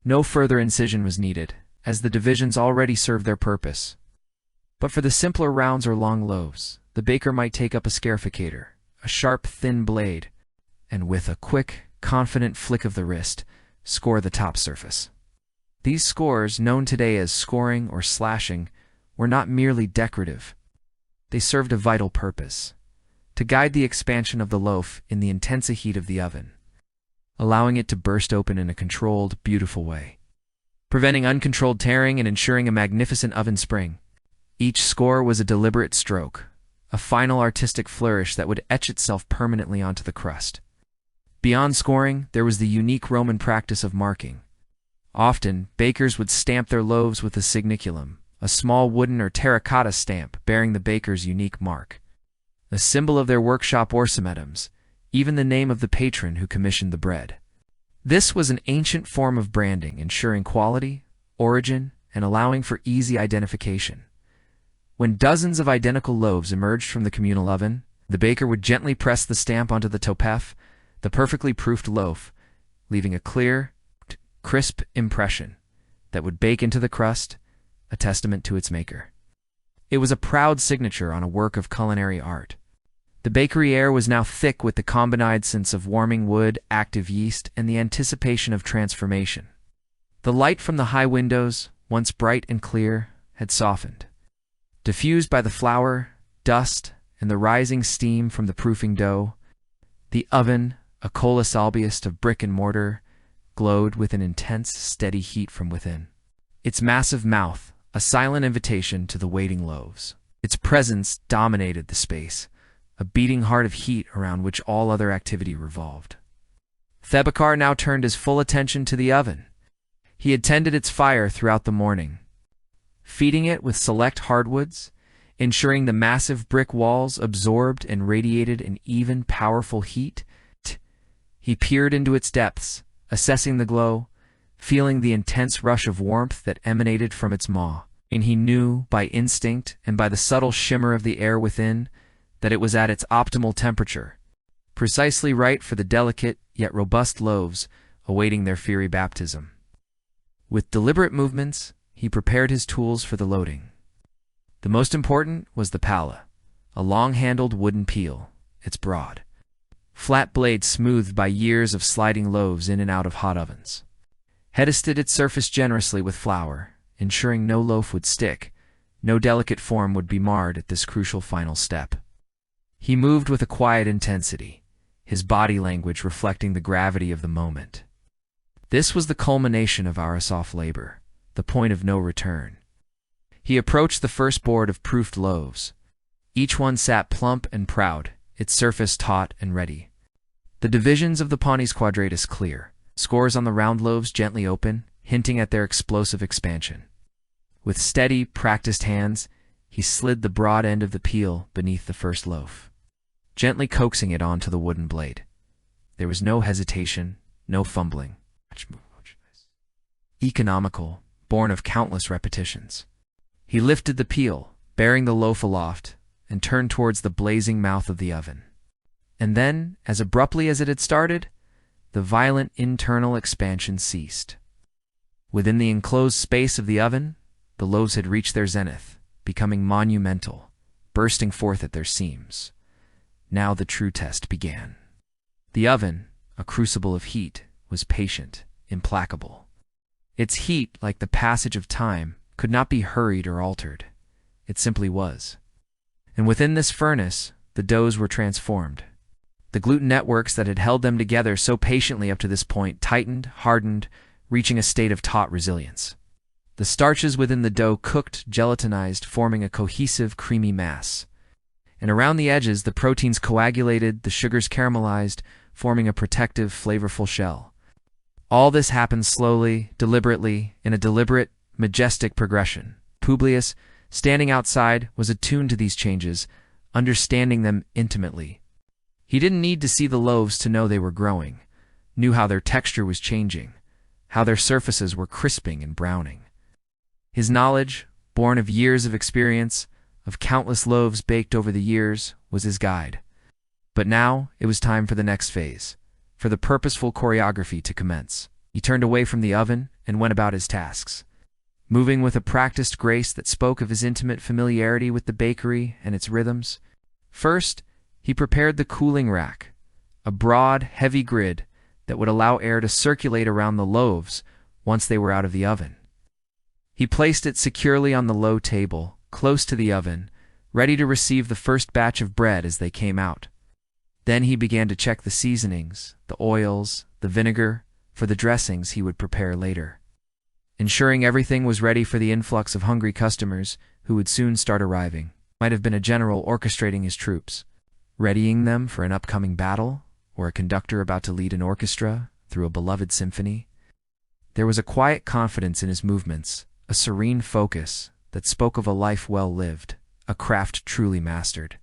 no further incision was needed, as the divisions already served their purpose. But for the simpler rounds or long loaves, the baker might take up a scarificator, a sharp, thin blade, and with a quick, confident flick of the wrist, score the top surface. These scores, known today as scoring or slashing, were not merely decorative. They served a vital purpose: to guide the expansion of the loaf in the intense heat of the oven, allowing it to burst open in a controlled, beautiful way, preventing uncontrolled tearing and ensuring a magnificent oven spring. Each score was a deliberate stroke, a final artistic flourish that would etch itself permanently onto the crust. Beyond scoring, there was the unique Roman practice of marking. Often, bakers would stamp their loaves with a signiculum, a small wooden or terracotta stamp bearing the baker's unique mark, a symbol of their workshop orsamedums, even the name of the patron who commissioned the bread. This was an ancient form of branding, ensuring quality, origin, and allowing for easy identification. When dozens of identical loaves emerged from the communal oven, the baker would gently press the stamp onto the topef, the perfectly proofed loaf, leaving a clear, crisp impression that would bake into the crust, a testament to its maker. It was a proud signature on a work of culinary art. The bakery air was now thick with the combined sense of warming wood, active yeast, and the anticipation of transformation. The light from the high windows, once bright and clear, had softened. Diffused by the flour, dust, and the rising steam from the proofing dough, the oven, a colus albiest of brick and mortar, glowed with an intense, steady heat from within. Its massive mouth, a silent invitation to the waiting loaves. Its presence dominated the space, a beating heart of heat around which all other activity revolved. Thebakar now turned his full attention to the oven. He had tended its fire throughout the morning, feeding it with select hardwoods, ensuring the massive brick walls absorbed and radiated an even, powerful heat. He peered into its depths, assessing the glow, feeling the intense rush of warmth that emanated from its maw, and he knew, by instinct and by the subtle shimmer of the air within, that it was at its optimal temperature, precisely right for the delicate yet robust loaves awaiting their fiery baptism. With deliberate movements, he prepared his tools for the loading. The most important was the pala, a long-handled wooden peel, its broad, flat blade smoothed by years of sliding loaves in and out of hot ovens. Headisted its surface generously with flour, ensuring no loaf would stick, no delicate form would be marred at this crucial final step. He moved with a quiet intensity, his body language reflecting the gravity of the moment. This was the culmination of Arasof's labor, the point of no return. He approached the first board of proofed loaves. Each one sat plump and proud, its surface taut and ready. The divisions of the panis quadratus clear, scores on the round loaves gently open, hinting at their explosive expansion. With steady, practiced hands, he slid the broad end of the peel beneath the first loaf, gently coaxing it onto the wooden blade. There was no hesitation, no fumbling. Economical, born of countless repetitions. He lifted the peel, bearing the loaf aloft, and turned towards the blazing mouth of the oven. And then, as abruptly as it had started, the violent internal expansion ceased. Within the enclosed space of the oven, the loaves had reached their zenith, becoming monumental, bursting forth at their seams. Now the true test began. The oven, a crucible of heat, was patient, implacable. Its heat, like the passage of time, could not be hurried or altered. It simply was. And within this furnace, the doughs were transformed. The gluten networks that had held them together so patiently up to this point tightened, hardened, reaching a state of taut resilience. The starches within the dough cooked, gelatinized, forming a cohesive, creamy mass. and around the edges the proteins coagulated, the sugars caramelized, forming a protective, flavorful shell. All this happened slowly, deliberately, in a deliberate, majestic progression. Publius, standing outside, was attuned to these changes, understanding them intimately. He didn't need to see the loaves to know they were growing, knew how their texture was changing, how their surfaces were crisping and browning. His knowledge, born of years of experience, of countless loaves baked over the years, was his guide. But now it was time for the next phase, for the purposeful choreography to commence. He turned away from the oven and went about his tasks, moving with a practiced grace that spoke of his intimate familiarity with the bakery and its rhythms. First, he prepared the cooling rack, a broad, heavy grid that would allow air to circulate around the loaves once they were out of the oven. He placed it securely on the low table, close to the oven, ready to receive the first batch of bread as they came out. Then he began to check the seasonings, the oils, the vinegar, for the dressings he would prepare later, ensuring everything was ready for the influx of hungry customers who would soon start arriving. Might have been a general orchestrating his troops, readying them for an upcoming battle, or a conductor about to lead an orchestra through a beloved symphony. There was a quiet confidence in his movements, a serene focus that spoke of a life well lived, a craft truly mastered.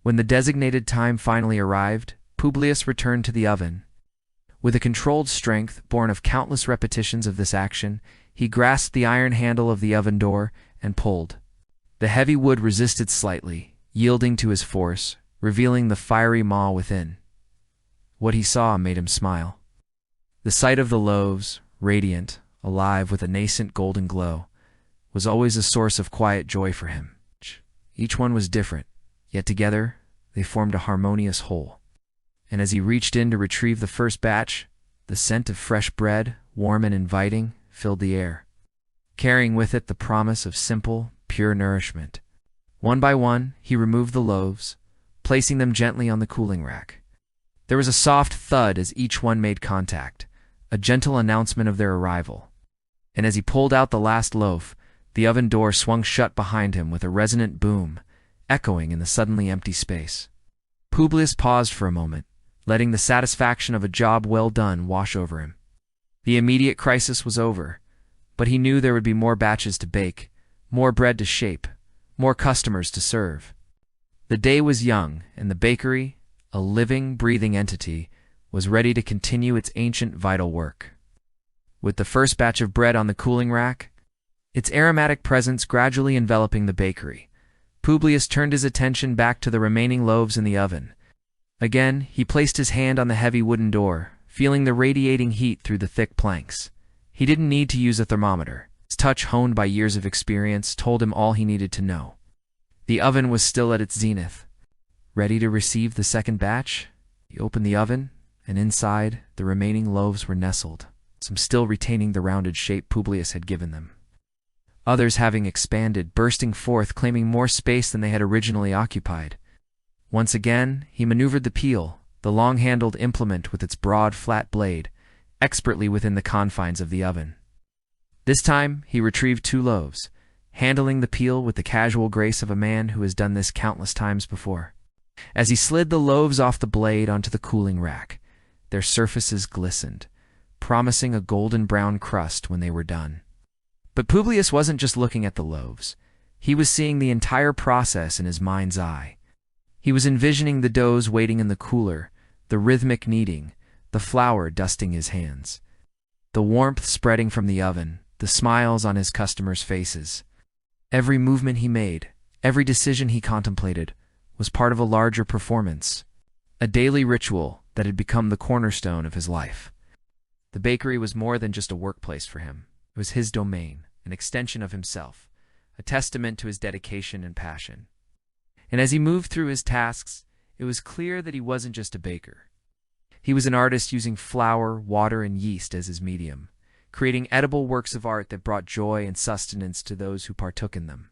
When the designated time finally arrived, Publius returned to the oven. With a controlled strength born of countless repetitions of this action, he grasped the iron handle of the oven door and pulled. The heavy wood resisted slightly, yielding to his force, revealing the fiery maw within. What he saw made him smile. The sight of the loaves, radiant, alive with a nascent golden glow, was always a source of quiet joy for him. Each one was different, yet together they formed a harmonious whole. And as he reached in to retrieve the first batch, the scent of fresh bread, warm and inviting, filled the air, carrying with it the promise of simple, pure nourishment. One by one, he removed the loaves, placing them gently on the cooling rack. There was a soft thud as each one made contact, a gentle announcement of their arrival. And as he pulled out the last loaf, the oven door swung shut behind him with a resonant boom, echoing in the suddenly empty space. Publius paused for a moment, letting the satisfaction of a job well done wash over him. The immediate crisis was over, but he knew there would be more batches to bake, more bread to shape, more customers to serve. The day was young, and the bakery, a living, breathing entity, was ready to continue its ancient, vital work. With the first batch of bread on the cooling rack, its aromatic presence gradually enveloping the bakery, Publius turned his attention back to the remaining loaves in the oven. Again, he placed his hand on the heavy wooden door, feeling the radiating heat through the thick planks. He didn't need to use a thermometer. His touch, honed by years of experience, told him all he needed to know. The oven was still at its zenith. Ready to receive the second batch? He opened the oven, and inside, the remaining loaves were nestled, some still retaining the rounded shape Publius had given them. Others having expanded, bursting forth, claiming more space than they had originally occupied. Once again, he maneuvered the peel, the long-handled implement with its broad, flat blade, expertly within the confines of the oven. This time, he retrieved 2 loaves, handling the peel with the casual grace of a man who has done this countless times before. As he slid the loaves off the blade onto the cooling rack, their surfaces glistened, promising a golden brown crust when they were done. But Publius wasn't just looking at the loaves. He was seeing the entire process in his mind's eye. He was envisioning the doughs waiting in the cooler, the rhythmic kneading, the flour dusting his hands, the warmth spreading from the oven, the smiles on his customers' faces. Every movement he made, every decision he contemplated, was part of a larger performance, a daily ritual that had become the cornerstone of his life. The bakery was more than just a workplace for him. It was his domain, an extension of himself, a testament to his dedication and passion. And as he moved through his tasks, it was clear that he wasn't just a baker. He was an artist using flour, water, and yeast as his medium, creating edible works of art that brought joy and sustenance to those who partook in them.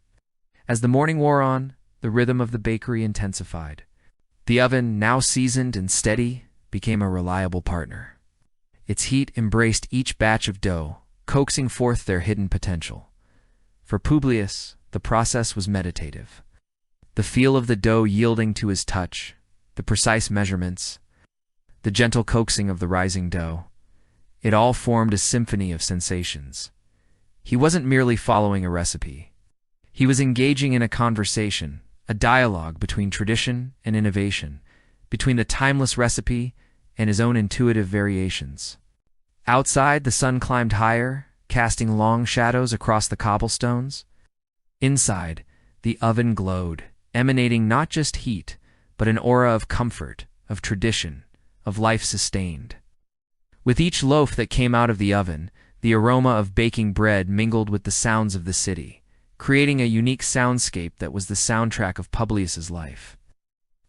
As the morning wore on, the rhythm of the bakery intensified. The oven, now seasoned and steady, became a reliable partner. Its heat embraced each batch of dough, coaxing forth their hidden potential. For Publius, the process was meditative. The feel of the dough yielding to his touch, the precise measurements, the gentle coaxing of the rising dough. It all formed a symphony of sensations. He wasn't merely following a recipe. He was engaging in a conversation, a dialogue between tradition and innovation, between the timeless recipe and his own intuitive variations. Outside, the sun climbed higher, casting long shadows across the cobblestones. Inside, the oven glowed, emanating not just heat, but an aura of comfort, of tradition, of life sustained. With each loaf that came out of the oven, the aroma of baking bread mingled with the sounds of the city, creating a unique soundscape that was the soundtrack of Publius's life.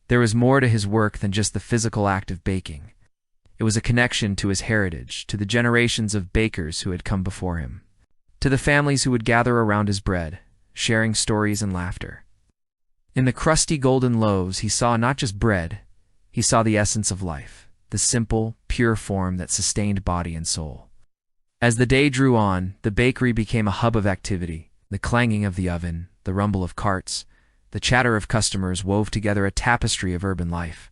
There was more to his work than just the physical act of baking. It was a connection to his heritage, to the generations of bakers who had come before him, to the families who would gather around his bread, sharing stories and laughter. In the crusty golden loaves, he saw not just bread, he saw the essence of life, the simple, pure form that sustained body and soul. As the day drew on, the bakery became a hub of activity. The clanging of the oven, the rumble of carts, the chatter of customers wove together a tapestry of urban life.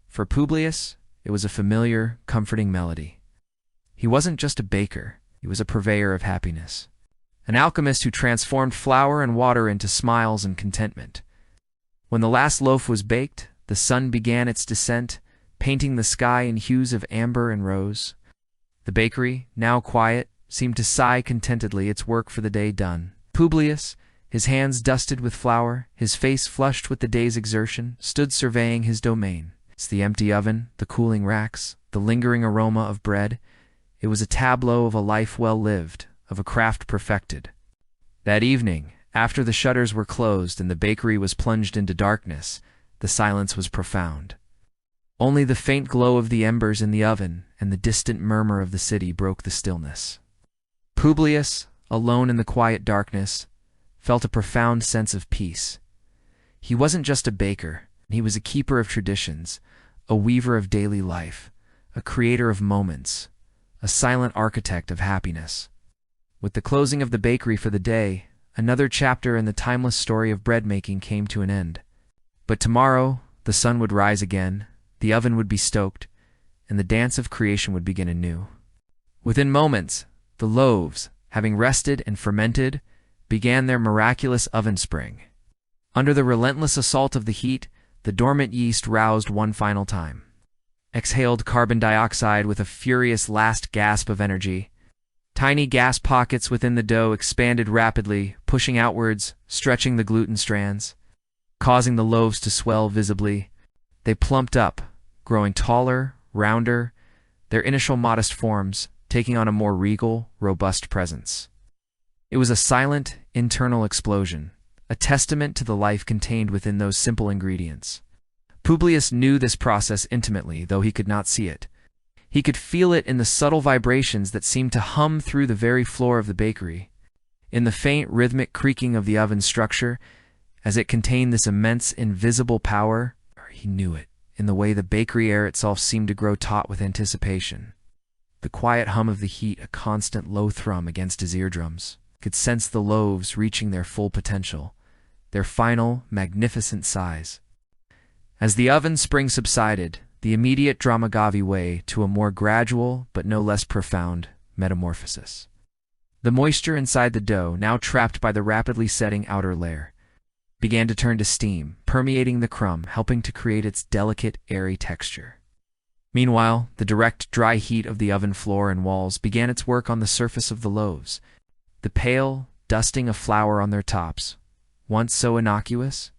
For Publius, it was a familiar, comforting melody. He wasn't just a baker, he was a purveyor of happiness, an alchemist who transformed flour and water into smiles and contentment. When the last loaf was baked, the sun began its descent, painting the sky in hues of amber and rose. The bakery, now quiet, seemed to sigh contentedly, its work for the day done. Publius, his hands dusted with flour, his face flushed with the day's exertion, stood surveying his domain. It's the empty oven, the cooling racks, the lingering aroma of bread. It was a tableau of a life well lived, of a craft perfected. That evening, after the shutters were closed and the bakery was plunged into darkness, the silence was profound. Only the faint glow of the embers in the oven and the distant murmur of the city broke the stillness. Publius, alone in the quiet darkness, felt a profound sense of peace. He wasn't just a baker, he was a keeper of traditions, a weaver of daily life, a creator of moments, a silent architect of happiness. With the closing of the bakery for the day, another chapter in the timeless story of bread-making came to an end. But tomorrow, the sun would rise again, the oven would be stoked, and the dance of creation would begin anew. Within moments, the loaves, having rested and fermented, began their miraculous oven spring. Under the relentless assault of the heat, the dormant yeast roused one final time, exhaled carbon dioxide with a furious last gasp of energy. Tiny gas pockets within the dough expanded rapidly, pushing outwards, stretching the gluten strands, causing the loaves to swell visibly. They plumped up, growing taller, rounder, their initial modest forms taking on a more regal, robust presence. It was a silent, internal explosion, a testament to the life contained within those simple ingredients. Publius knew this process intimately, though he could not see it. He could feel it in the subtle vibrations that seemed to hum through the very floor of the bakery, in the faint rhythmic creaking of the oven structure, as it contained this immense invisible power. He knew it, in the way the bakery air itself seemed to grow taut with anticipation. The quiet hum of the heat, a constant low thrum against his eardrums, could sense the loaves reaching their full potential, their final, magnificent size. As the oven spring subsided, the immediate drama gave way to a more gradual, but no less profound, metamorphosis. The moisture inside the dough, now trapped by the rapidly setting outer layer, began to turn to steam, permeating the crumb, helping to create its delicate, airy texture. Meanwhile, the direct, dry heat of the oven floor and walls began its work on the surface of the loaves. The pale, dusting of flour on their tops, once so innocuous,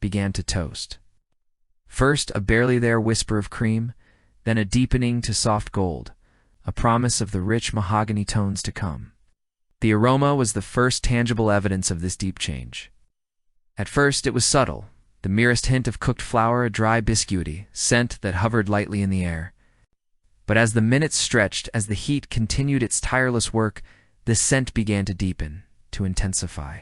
began to toast. First, a barely there whisper of cream, then a deepening to soft gold, a promise of the rich mahogany tones to come. The aroma was the first tangible evidence of this deep change. At first, it was subtle, the merest hint of cooked flour, a dry biscuity scent that hovered lightly in the air. But as the minutes stretched, as the heat continued its tireless work, this scent began to deepen, to intensify.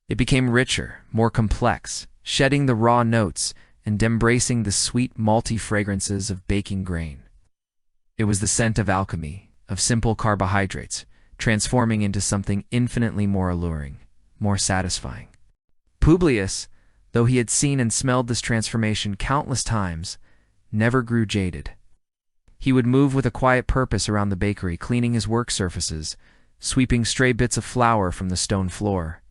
It became richer, more complex, shedding the raw notes and embracing the sweet, malty fragrances of baking grain. It was the scent of alchemy, of simple carbohydrates, transforming into something infinitely more alluring, more satisfying. Publius, though he had seen and smelled this transformation countless times, never grew jaded. He would move with a quiet purpose around the bakery, cleaning his work surfaces, sweeping stray bits of flour from the stone floor.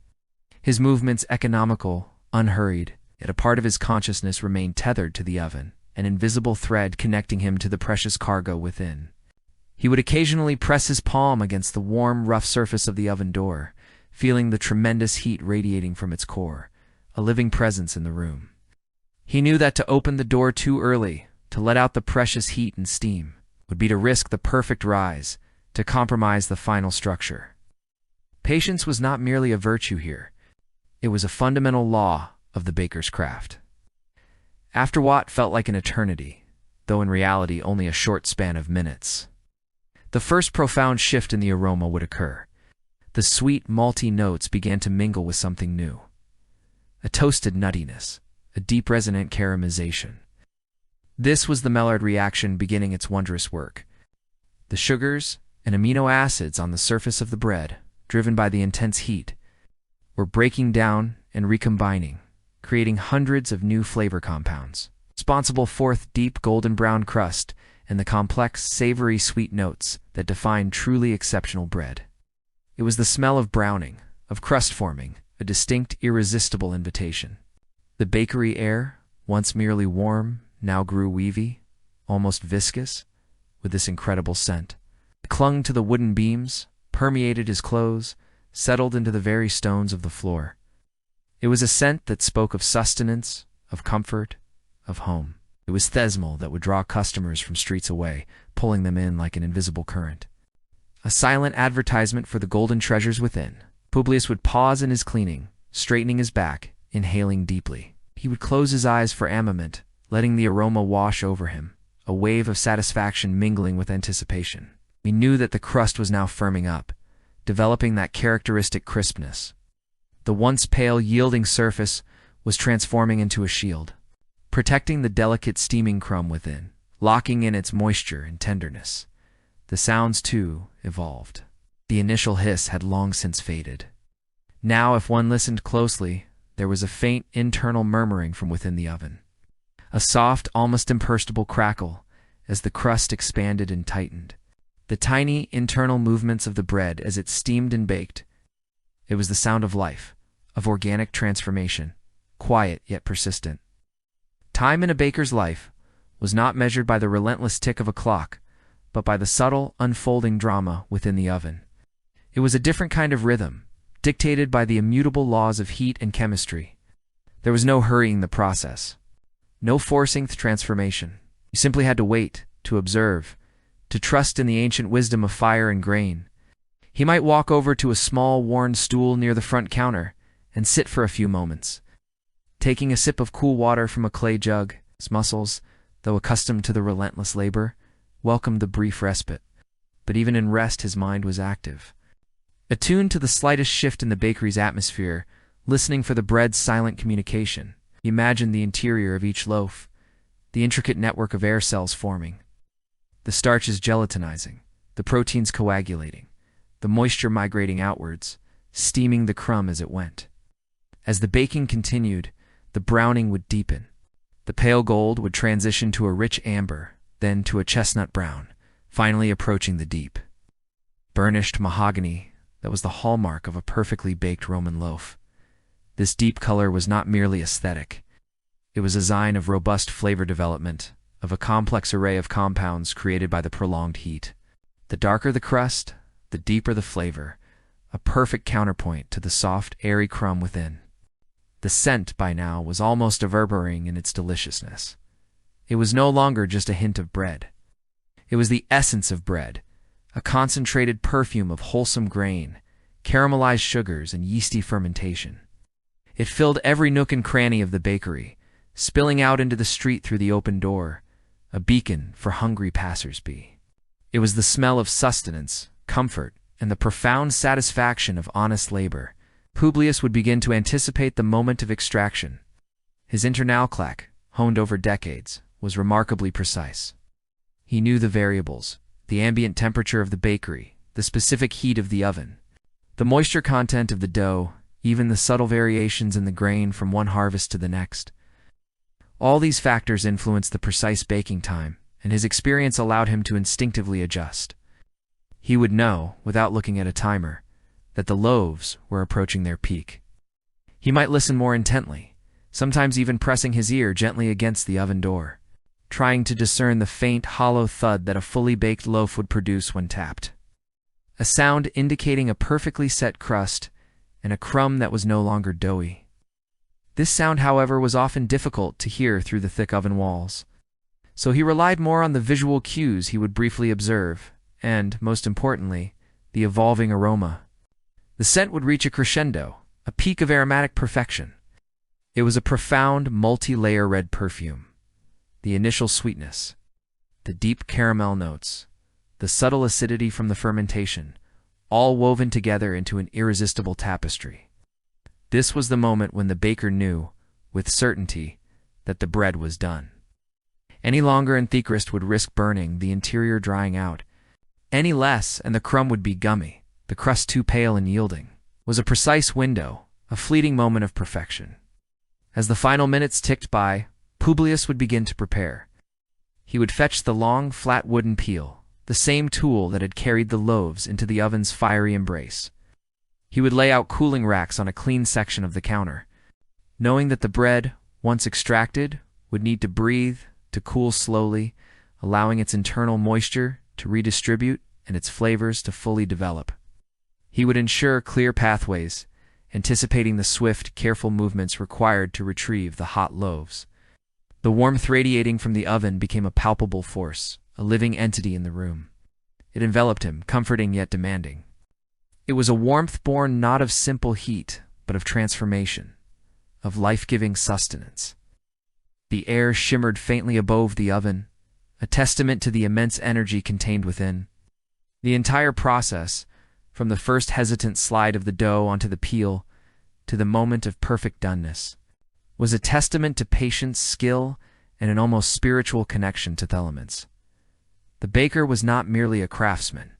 His movements economical, unhurried, yet a part of his consciousness remained tethered to the oven, an invisible thread connecting him to the precious cargo within. He would occasionally press his palm against the warm, rough surface of the oven door, feeling the tremendous heat radiating from its core, a living presence in the room. He knew that to open the door too early, to let out the precious heat and steam, would be to risk the perfect rise, to compromise the final structure. Patience was not merely a virtue here. It was a fundamental law of the baker's craft. After what felt like an eternity, though in reality only a short span of minutes, the first profound shift in the aroma would occur. The sweet, malty notes began to mingle with something new. A toasted nuttiness, a deep resonant caramelization. This was the Maillard reaction beginning its wondrous work. The sugars and amino acids on the surface of the bread, driven by the intense heat, were breaking down and recombining, creating hundreds of new flavor compounds, responsible for the deep golden brown crust and the complex, savory sweet notes that define truly exceptional bread. It was the smell of browning, of crust forming, a distinct, irresistible invitation. The bakery air, once merely warm, now grew weavy, almost viscous, with this incredible scent. It clung to the wooden beams, permeated his clothes, settled into the very stones of the floor. It was a scent that spoke of sustenance, of comfort, of home. It was thesmol that would draw customers from streets away, pulling them in like an invisible current. A silent advertisement for the golden treasures within. Publius would pause in his cleaning, straightening his back, inhaling deeply. He would close his eyes for a moment, letting the aroma wash over him, a wave of satisfaction mingling with anticipation. He knew that the crust was now firming up, developing that characteristic crispness. The once pale, yielding surface was transforming into a shield, protecting the delicate steaming crumb within, locking in its moisture and tenderness. The sounds, too, evolved. The initial hiss had long since faded. Now, if one listened closely, there was a faint internal murmuring from within the oven. A soft, almost imperceptible crackle as the crust expanded and tightened. The tiny internal movements of the bread as it steamed and baked. It was the sound of life, of organic transformation, quiet yet persistent. Time in a baker's life was not measured by the relentless tick of a clock, but by the subtle, unfolding drama within the oven. It was a different kind of rhythm, dictated by the immutable laws of heat and chemistry. There was no hurrying the process, no forcing the transformation. You simply had to wait, to observe, to trust in the ancient wisdom of fire and grain. He might walk over to a small, worn stool near the front counter and sit for a few moments, taking a sip of cool water from a clay jug. His muscles, though accustomed to the relentless labor, welcomed the brief respite. But even in rest, his mind was active. Attuned to the slightest shift in the bakery's atmosphere, listening for the bread's silent communication, he imagined the interior of each loaf, the intricate network of air cells forming. The starches gelatinizing, the proteins coagulating, the moisture migrating outwards, steaming the crumb as it went. As the baking continued, the browning would deepen. The pale gold would transition to a rich amber, then to a chestnut brown, finally approaching the deep, burnished mahogany that was the hallmark of a perfectly baked Roman loaf. This deep color was not merely aesthetic. It was a sign of robust flavor development, of a complex array of compounds created by the prolonged heat. The darker the crust, the deeper the flavor, a perfect counterpoint to the soft, airy crumb within. The scent, by now, was almost reverberating in its deliciousness. It was no longer just a hint of bread. It was the essence of bread, a concentrated perfume of wholesome grain, caramelized sugars, and yeasty fermentation. It filled every nook and cranny of the bakery, spilling out into the street through the open door, a beacon for hungry passers-by. It was the smell of sustenance, comfort, and the profound satisfaction of honest labor. Publius would begin to anticipate the moment of extraction. His internal clock, honed over decades, was remarkably precise. He knew the variables, the ambient temperature of the bakery, the specific heat of the oven, the moisture content of the dough, even the subtle variations in the grain from one harvest to the next. All these factors influenced the precise baking time, and his experience allowed him to instinctively adjust. He would know, without looking at a timer, that the loaves were approaching their peak. He might listen more intently, sometimes even pressing his ear gently against the oven door, trying to discern the faint, hollow thud that a fully baked loaf would produce when tapped. A sound indicating a perfectly set crust and a crumb that was no longer doughy. This sound, however, was often difficult to hear through the thick oven walls, so he relied more on the visual cues he would briefly observe, and, most importantly, the evolving aroma. The scent would reach a crescendo, a peak of aromatic perfection. It was a profound, multi-layer red perfume. The initial sweetness, the deep caramel notes, the subtle acidity from the fermentation, all woven together into an irresistible tapestry. This was the moment when the baker knew, with certainty, that the bread was done. Any longer and thickest would risk burning, the interior drying out. Any less, and the crumb would be gummy, the crust too pale and yielding. Was a precise window, a fleeting moment of perfection. As the final minutes ticked by, Publius would begin to prepare. He would fetch the long, flat wooden peel, the same tool that had carried the loaves into the oven's fiery embrace. He would lay out cooling racks on a clean section of the counter, knowing that the bread, once extracted, would need to breathe, to cool slowly, allowing its internal moisture to redistribute and its flavors to fully develop. He would ensure clear pathways, anticipating the swift, careful movements required to retrieve the hot loaves. The warmth radiating from the oven became a palpable force, a living entity in the room. It enveloped him, comforting yet demanding. It was a warmth born not of simple heat, but of transformation, of life-giving sustenance. The air shimmered faintly above the oven, a testament to the immense energy contained within. The entire process, from the first hesitant slide of the dough onto the peel to the moment of perfect doneness, was a testament to patience, skill, and an almost spiritual connection to the elements. The baker was not merely a craftsman.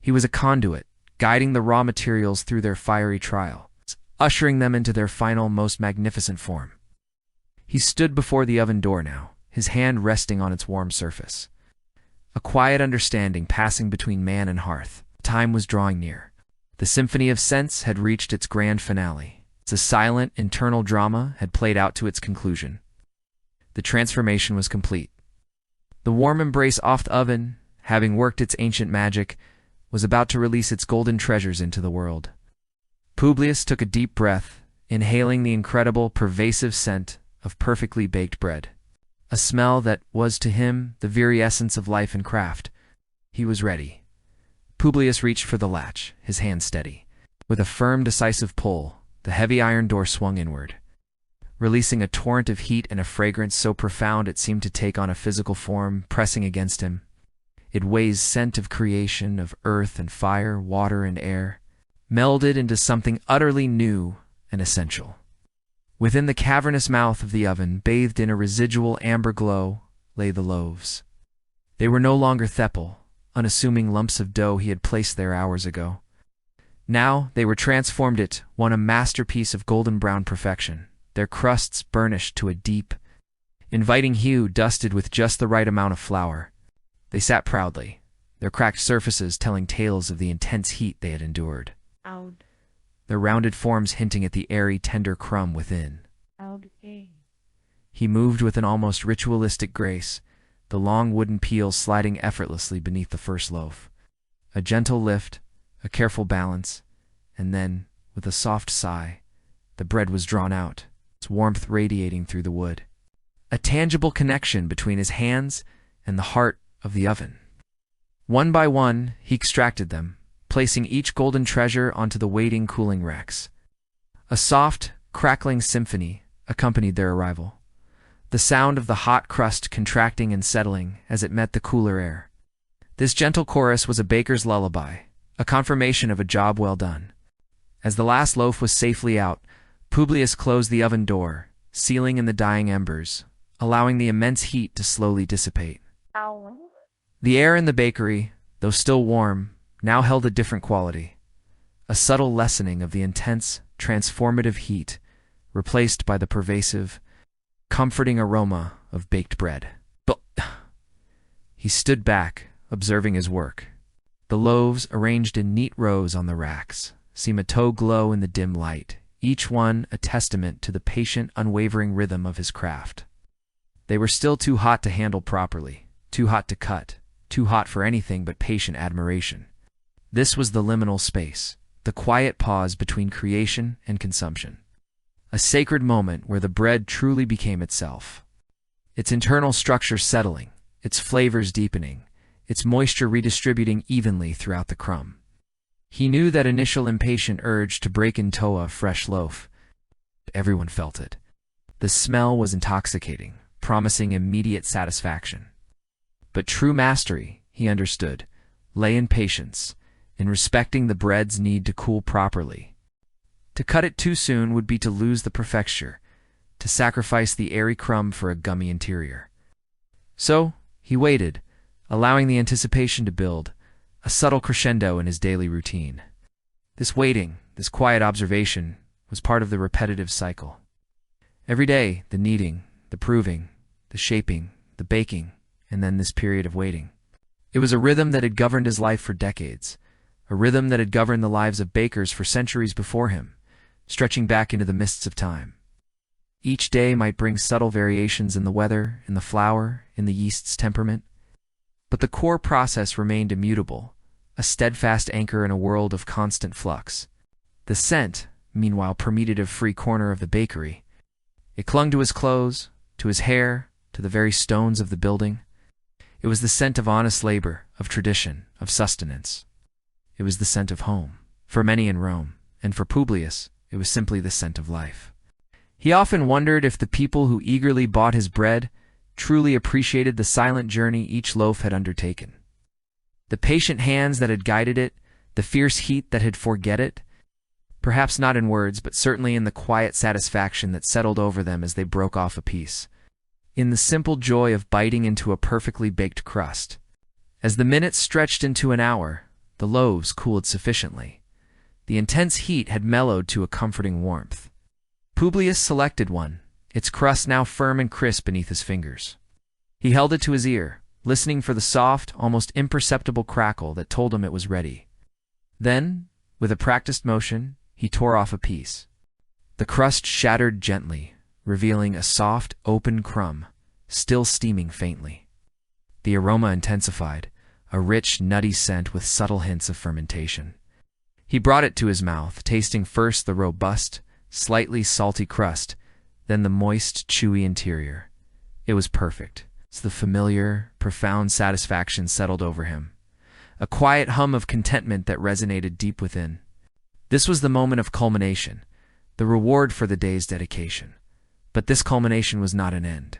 He was a conduit, guiding the raw materials through their fiery trial, ushering them into their final, most magnificent form. He stood before the oven door now, his hand resting on its warm surface. A quiet understanding passing between man and hearth. Time was drawing near. The symphony of scents had reached its grand finale. The silent, internal drama had played out to its conclusion. The transformation was complete. The warm embrace off the oven, having worked its ancient magic, was about to release its golden treasures into the world. Publius took a deep breath, inhaling the incredible, pervasive scent of perfectly baked bread. A smell that was to him the very essence of life and craft. He was ready. Publius reached for the latch, his hand steady. With a firm, decisive pull, the heavy iron door swung inward, releasing a torrent of heat and a fragrance so profound it seemed to take on a physical form, pressing against him. It weighs scent of creation, of earth and fire, water and air, melded into something utterly new and essential. Within the cavernous mouth of the oven, bathed in a residual amber glow, lay the loaves. They were no longer thepal, unassuming lumps of dough he had placed there hours ago. Now they were transformed it, one a masterpiece of golden brown perfection, their crusts burnished to a deep, inviting hue dusted with just the right amount of flour. They sat proudly, their cracked surfaces telling tales of the intense heat they had endured. Out. Their rounded forms hinting at the airy, tender crumb within. Out. He moved with an almost ritualistic grace, the long wooden peel sliding effortlessly beneath the first loaf. A gentle lift, a careful balance, and then, with a soft sigh, the bread was drawn out, its warmth radiating through the wood. A tangible connection between his hands and the heart of the oven. One by one, he extracted them, placing each golden treasure onto the waiting cooling racks. A soft, crackling symphony accompanied their arrival, the sound of the hot crust contracting and settling as it met the cooler air. This gentle chorus was a baker's lullaby, a confirmation of a job well done. As the last loaf was safely out, Publius closed the oven door, sealing in the dying embers, allowing the immense heat to slowly dissipate. Ow. The air in the bakery, though still warm, now held a different quality, a subtle lessening of the intense, transformative heat, replaced by the pervasive, comforting aroma of baked bread. But he stood back, observing his work. The loaves, arranged in neat rows on the racks, seemed a tow glow in the dim light, each one a testament to the patient, unwavering rhythm of his craft. They were still too hot to handle properly, too hot to cut, too hot for anything but patient admiration. This was the liminal space, the quiet pause between creation and consumption. A sacred moment where the bread truly became itself. Its internal structure settling, its flavors deepening, its moisture redistributing evenly throughout the crumb. He knew that initial impatient urge to break into a fresh loaf. Everyone felt it. The smell was intoxicating, promising immediate satisfaction. But true mastery, he understood, lay in patience, in respecting the bread's need to cool properly. To cut it too soon would be to lose the perfecture, to sacrifice the airy crumb for a gummy interior. So, he waited, allowing the anticipation to build, a subtle crescendo in his daily routine. This waiting, this quiet observation, was part of the repetitive cycle. Every day, the kneading, the proving, the shaping, the baking, and then this period of waiting. It was a rhythm that had governed his life for decades, a rhythm that had governed the lives of bakers for centuries before him, stretching back into the mists of time. Each day might bring subtle variations in the weather, in the flour, in the yeast's temperament, but the core process remained immutable, a steadfast anchor in a world of constant flux. The scent, meanwhile, permeated a free corner of the bakery. It clung to his clothes, to his hair, to the very stones of the building. It was the scent of honest labor, of tradition, of sustenance. It was the scent of home, for many in Rome, and for Publius, it was simply the scent of life. He often wondered if the people who eagerly bought his bread truly appreciated the silent journey each loaf had undertaken. The patient hands that had guided it, the fierce heat that had forget it, perhaps not in words, but certainly in the quiet satisfaction that settled over them as they broke off a piece, in the simple joy of biting into a perfectly baked crust. As the minutes stretched into an hour, the loaves cooled sufficiently. The intense heat had mellowed to a comforting warmth. Publius selected one, its crust now firm and crisp beneath his fingers. He held it to his ear, listening for the soft, almost imperceptible crackle that told him it was ready. Then, with a practiced motion, he tore off a piece. The crust shattered gently, revealing a soft, open crumb, still steaming faintly. The aroma intensified, a rich, nutty scent with subtle hints of fermentation. He brought it to his mouth, tasting first the robust, slightly salty crust, then the moist, chewy interior. It was perfect. The familiar, profound satisfaction settled over him, a quiet hum of contentment that resonated deep within. This was the moment of culmination, the reward for the day's dedication. But this culmination was not an end.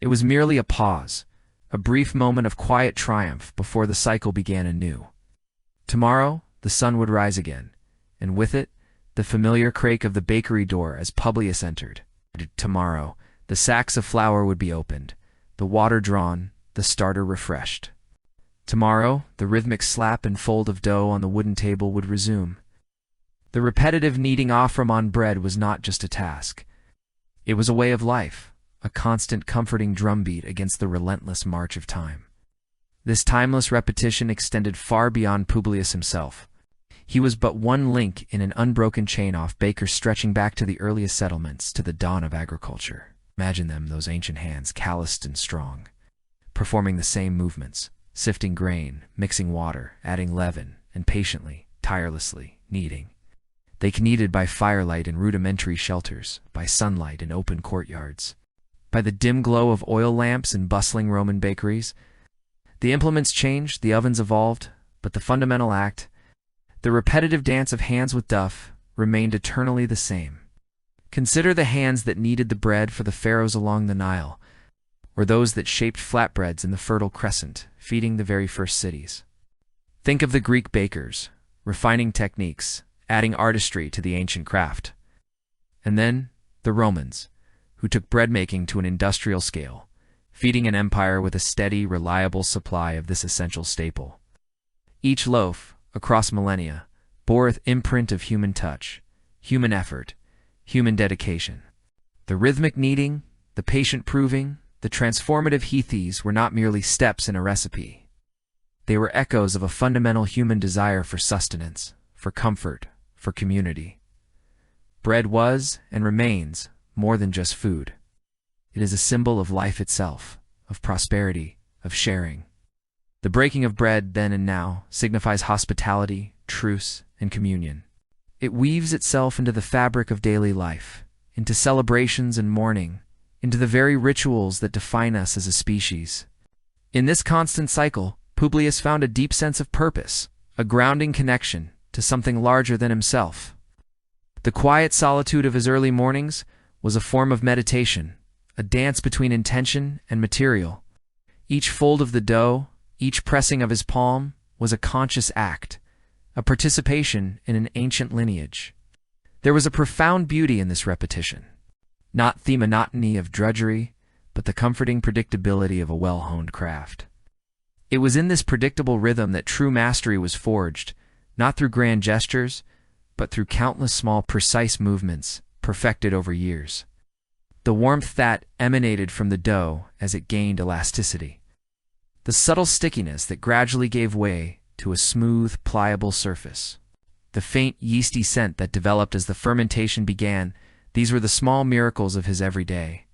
It was merely a pause, a brief moment of quiet triumph before the cycle began anew. Tomorrow, the sun would rise again, and with it, the familiar crake of the bakery door as Publius entered. Tomorrow, the sacks of flour would be opened, the water drawn, the starter refreshed. Tomorrow, the rhythmic slap and fold of dough on the wooden table would resume. The repetitive kneading offram on bread was not just a task. It was a way of life, a constant comforting drumbeat against the relentless march of time. This timeless repetition extended far beyond Publius himself. He was but one link in an unbroken chain of bakers stretching back to the earliest settlements, to the dawn of agriculture. Imagine them, those ancient hands, calloused and strong, performing the same movements, sifting grain, mixing water, adding leaven, and patiently, tirelessly, kneading. They kneaded by firelight in rudimentary shelters, by sunlight in open courtyards, by the dim glow of oil lamps in bustling Roman bakeries. The implements changed, the ovens evolved, but the fundamental act, the repetitive dance of hands with duff, remained eternally the same. Consider the hands that kneaded the bread for the pharaohs along the Nile, or those that shaped flatbreads in the Fertile Crescent, feeding the very first cities. Think of the Greek bakers, refining techniques, adding artistry to the ancient craft. And then, the Romans, who took bread-making to an industrial scale, feeding an empire with a steady, reliable supply of this essential staple. Each loaf, across millennia, bore its imprint of human touch, human effort, human dedication. The rhythmic kneading, the patient proving, the transformative hethes were not merely steps in a recipe. They were echoes of a fundamental human desire for sustenance, for comfort, for community. Bread was, and remains, more than just food. It is a symbol of life itself, of prosperity, of sharing. The breaking of bread then and now signifies hospitality, truce, and communion. It weaves itself into the fabric of daily life, into celebrations and mourning, into the very rituals that define us as a species. In this constant cycle, Publius found a deep sense of purpose, a grounding connection to something larger than himself. The quiet solitude of his early mornings was a form of meditation, a dance between intention and material. Each fold of the dough, each pressing of his palm, was a conscious act, a participation in an ancient lineage. There was a profound beauty in this repetition, not the monotony of drudgery, but the comforting predictability of a well-honed craft. It was in this predictable rhythm that true mastery was forged, not through grand gestures, but through countless small, precise movements, perfected over years. The warmth that emanated from the dough as it gained elasticity. The subtle stickiness that gradually gave way to a smooth, pliable surface. The faint, yeasty scent that developed as the fermentation began, these were the small miracles of his everyday.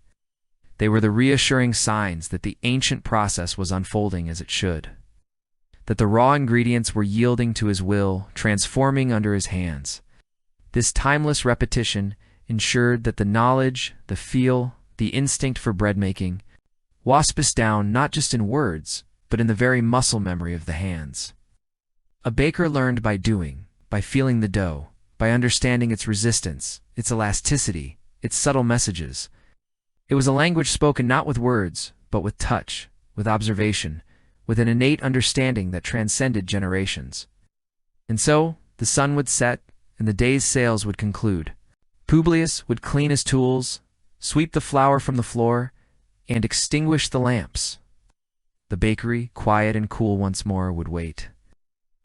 They were the reassuring signs that the ancient process was unfolding as it should. That the raw ingredients were yielding to his will, transforming under his hands. This timeless repetition ensured that the knowledge, the feel, the instinct for bread-making wasped down not just in words, but in the very muscle memory of the hands. A baker learned by doing, by feeling the dough, by understanding its resistance, its elasticity, its subtle messages. It was a language spoken not with words, but with touch, with observation, with an innate understanding that transcended generations. And so, the sun would set, and the day's sales would conclude. Publius would clean his tools, sweep the flour from the floor, and extinguish the lamps. The bakery, quiet and cool once more, would wait.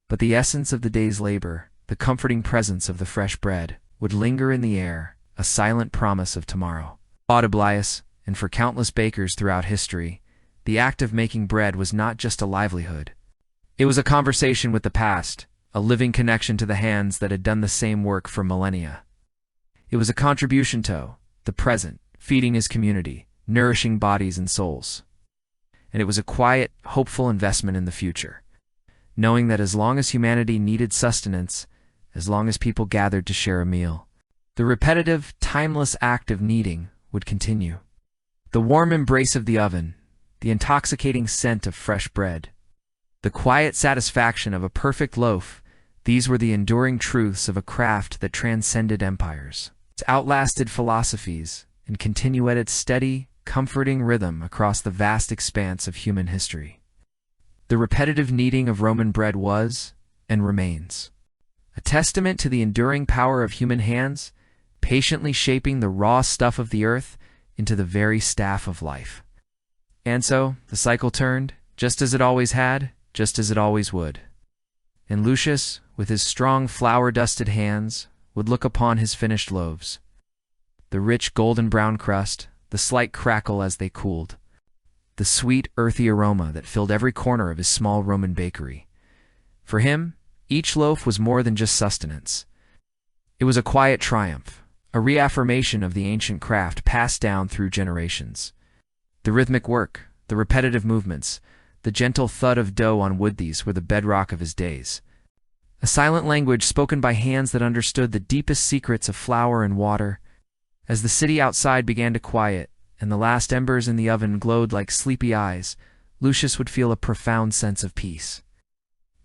But the essence of the day's labor, the comforting presence of the fresh bread, would linger in the air, a silent promise of tomorrow. Publius, and for countless bakers throughout history, the act of making bread was not just a livelihood. It was a conversation with the past, a living connection to the hands that had done the same work for millennia. It was a contribution to the present, feeding his community, nourishing bodies and souls. And it was a quiet, hopeful investment in the future, knowing that as long as humanity needed sustenance, as long as people gathered to share a meal, the repetitive, timeless act of kneading would continue. The warm embrace of the oven, the intoxicating scent of fresh bread, the quiet satisfaction of a perfect loaf, these were the enduring truths of a craft that transcended empires. It outlasted philosophies and continued its steady, comforting rhythm across the vast expanse of human history. The repetitive kneading of Roman bread was, and remains, a testament to the enduring power of human hands, patiently shaping the raw stuff of the earth into the very staff of life. And so, the cycle turned, just as it always had, just as it always would. And Lucius, with his strong flour-dusted hands, would look upon his finished loaves. The rich golden-brown crust, the slight crackle as they cooled, the sweet, earthy aroma that filled every corner of his small Roman bakery. For him, each loaf was more than just sustenance. It was a quiet triumph, a reaffirmation of the ancient craft passed down through generations. The rhythmic work, the repetitive movements, the gentle thud of dough on wood, these were the bedrock of his days. A silent language spoken by hands that understood the deepest secrets of flour and water. As the city outside began to quiet, and the last embers in the oven glowed like sleepy eyes, Lucius would feel a profound sense of peace.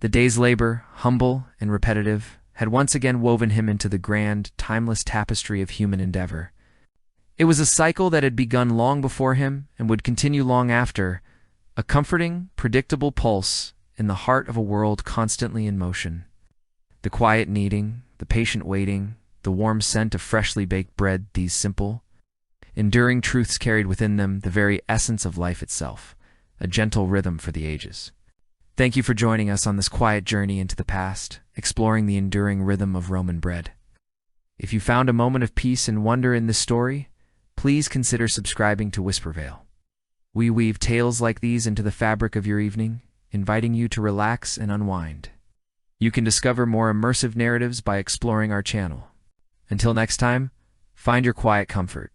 The day's labor, humble and repetitive, had once again woven him into the grand, timeless tapestry of human endeavor. It was a cycle that had begun long before him and would continue long after, a comforting, predictable pulse in the heart of a world constantly in motion. The quiet kneading, the patient waiting, the warm scent of freshly baked bread, these simple, enduring truths carried within them the very essence of life itself, a gentle rhythm for the ages. Thank you for joining us on this quiet journey into the past, exploring the enduring rhythm of Roman bread. If you found a moment of peace and wonder in this story, please consider subscribing to Whispervale. We weave tales like these into the fabric of your evening, inviting you to relax and unwind. You can discover more immersive narratives by exploring our channel. Until next time, find your quiet comfort.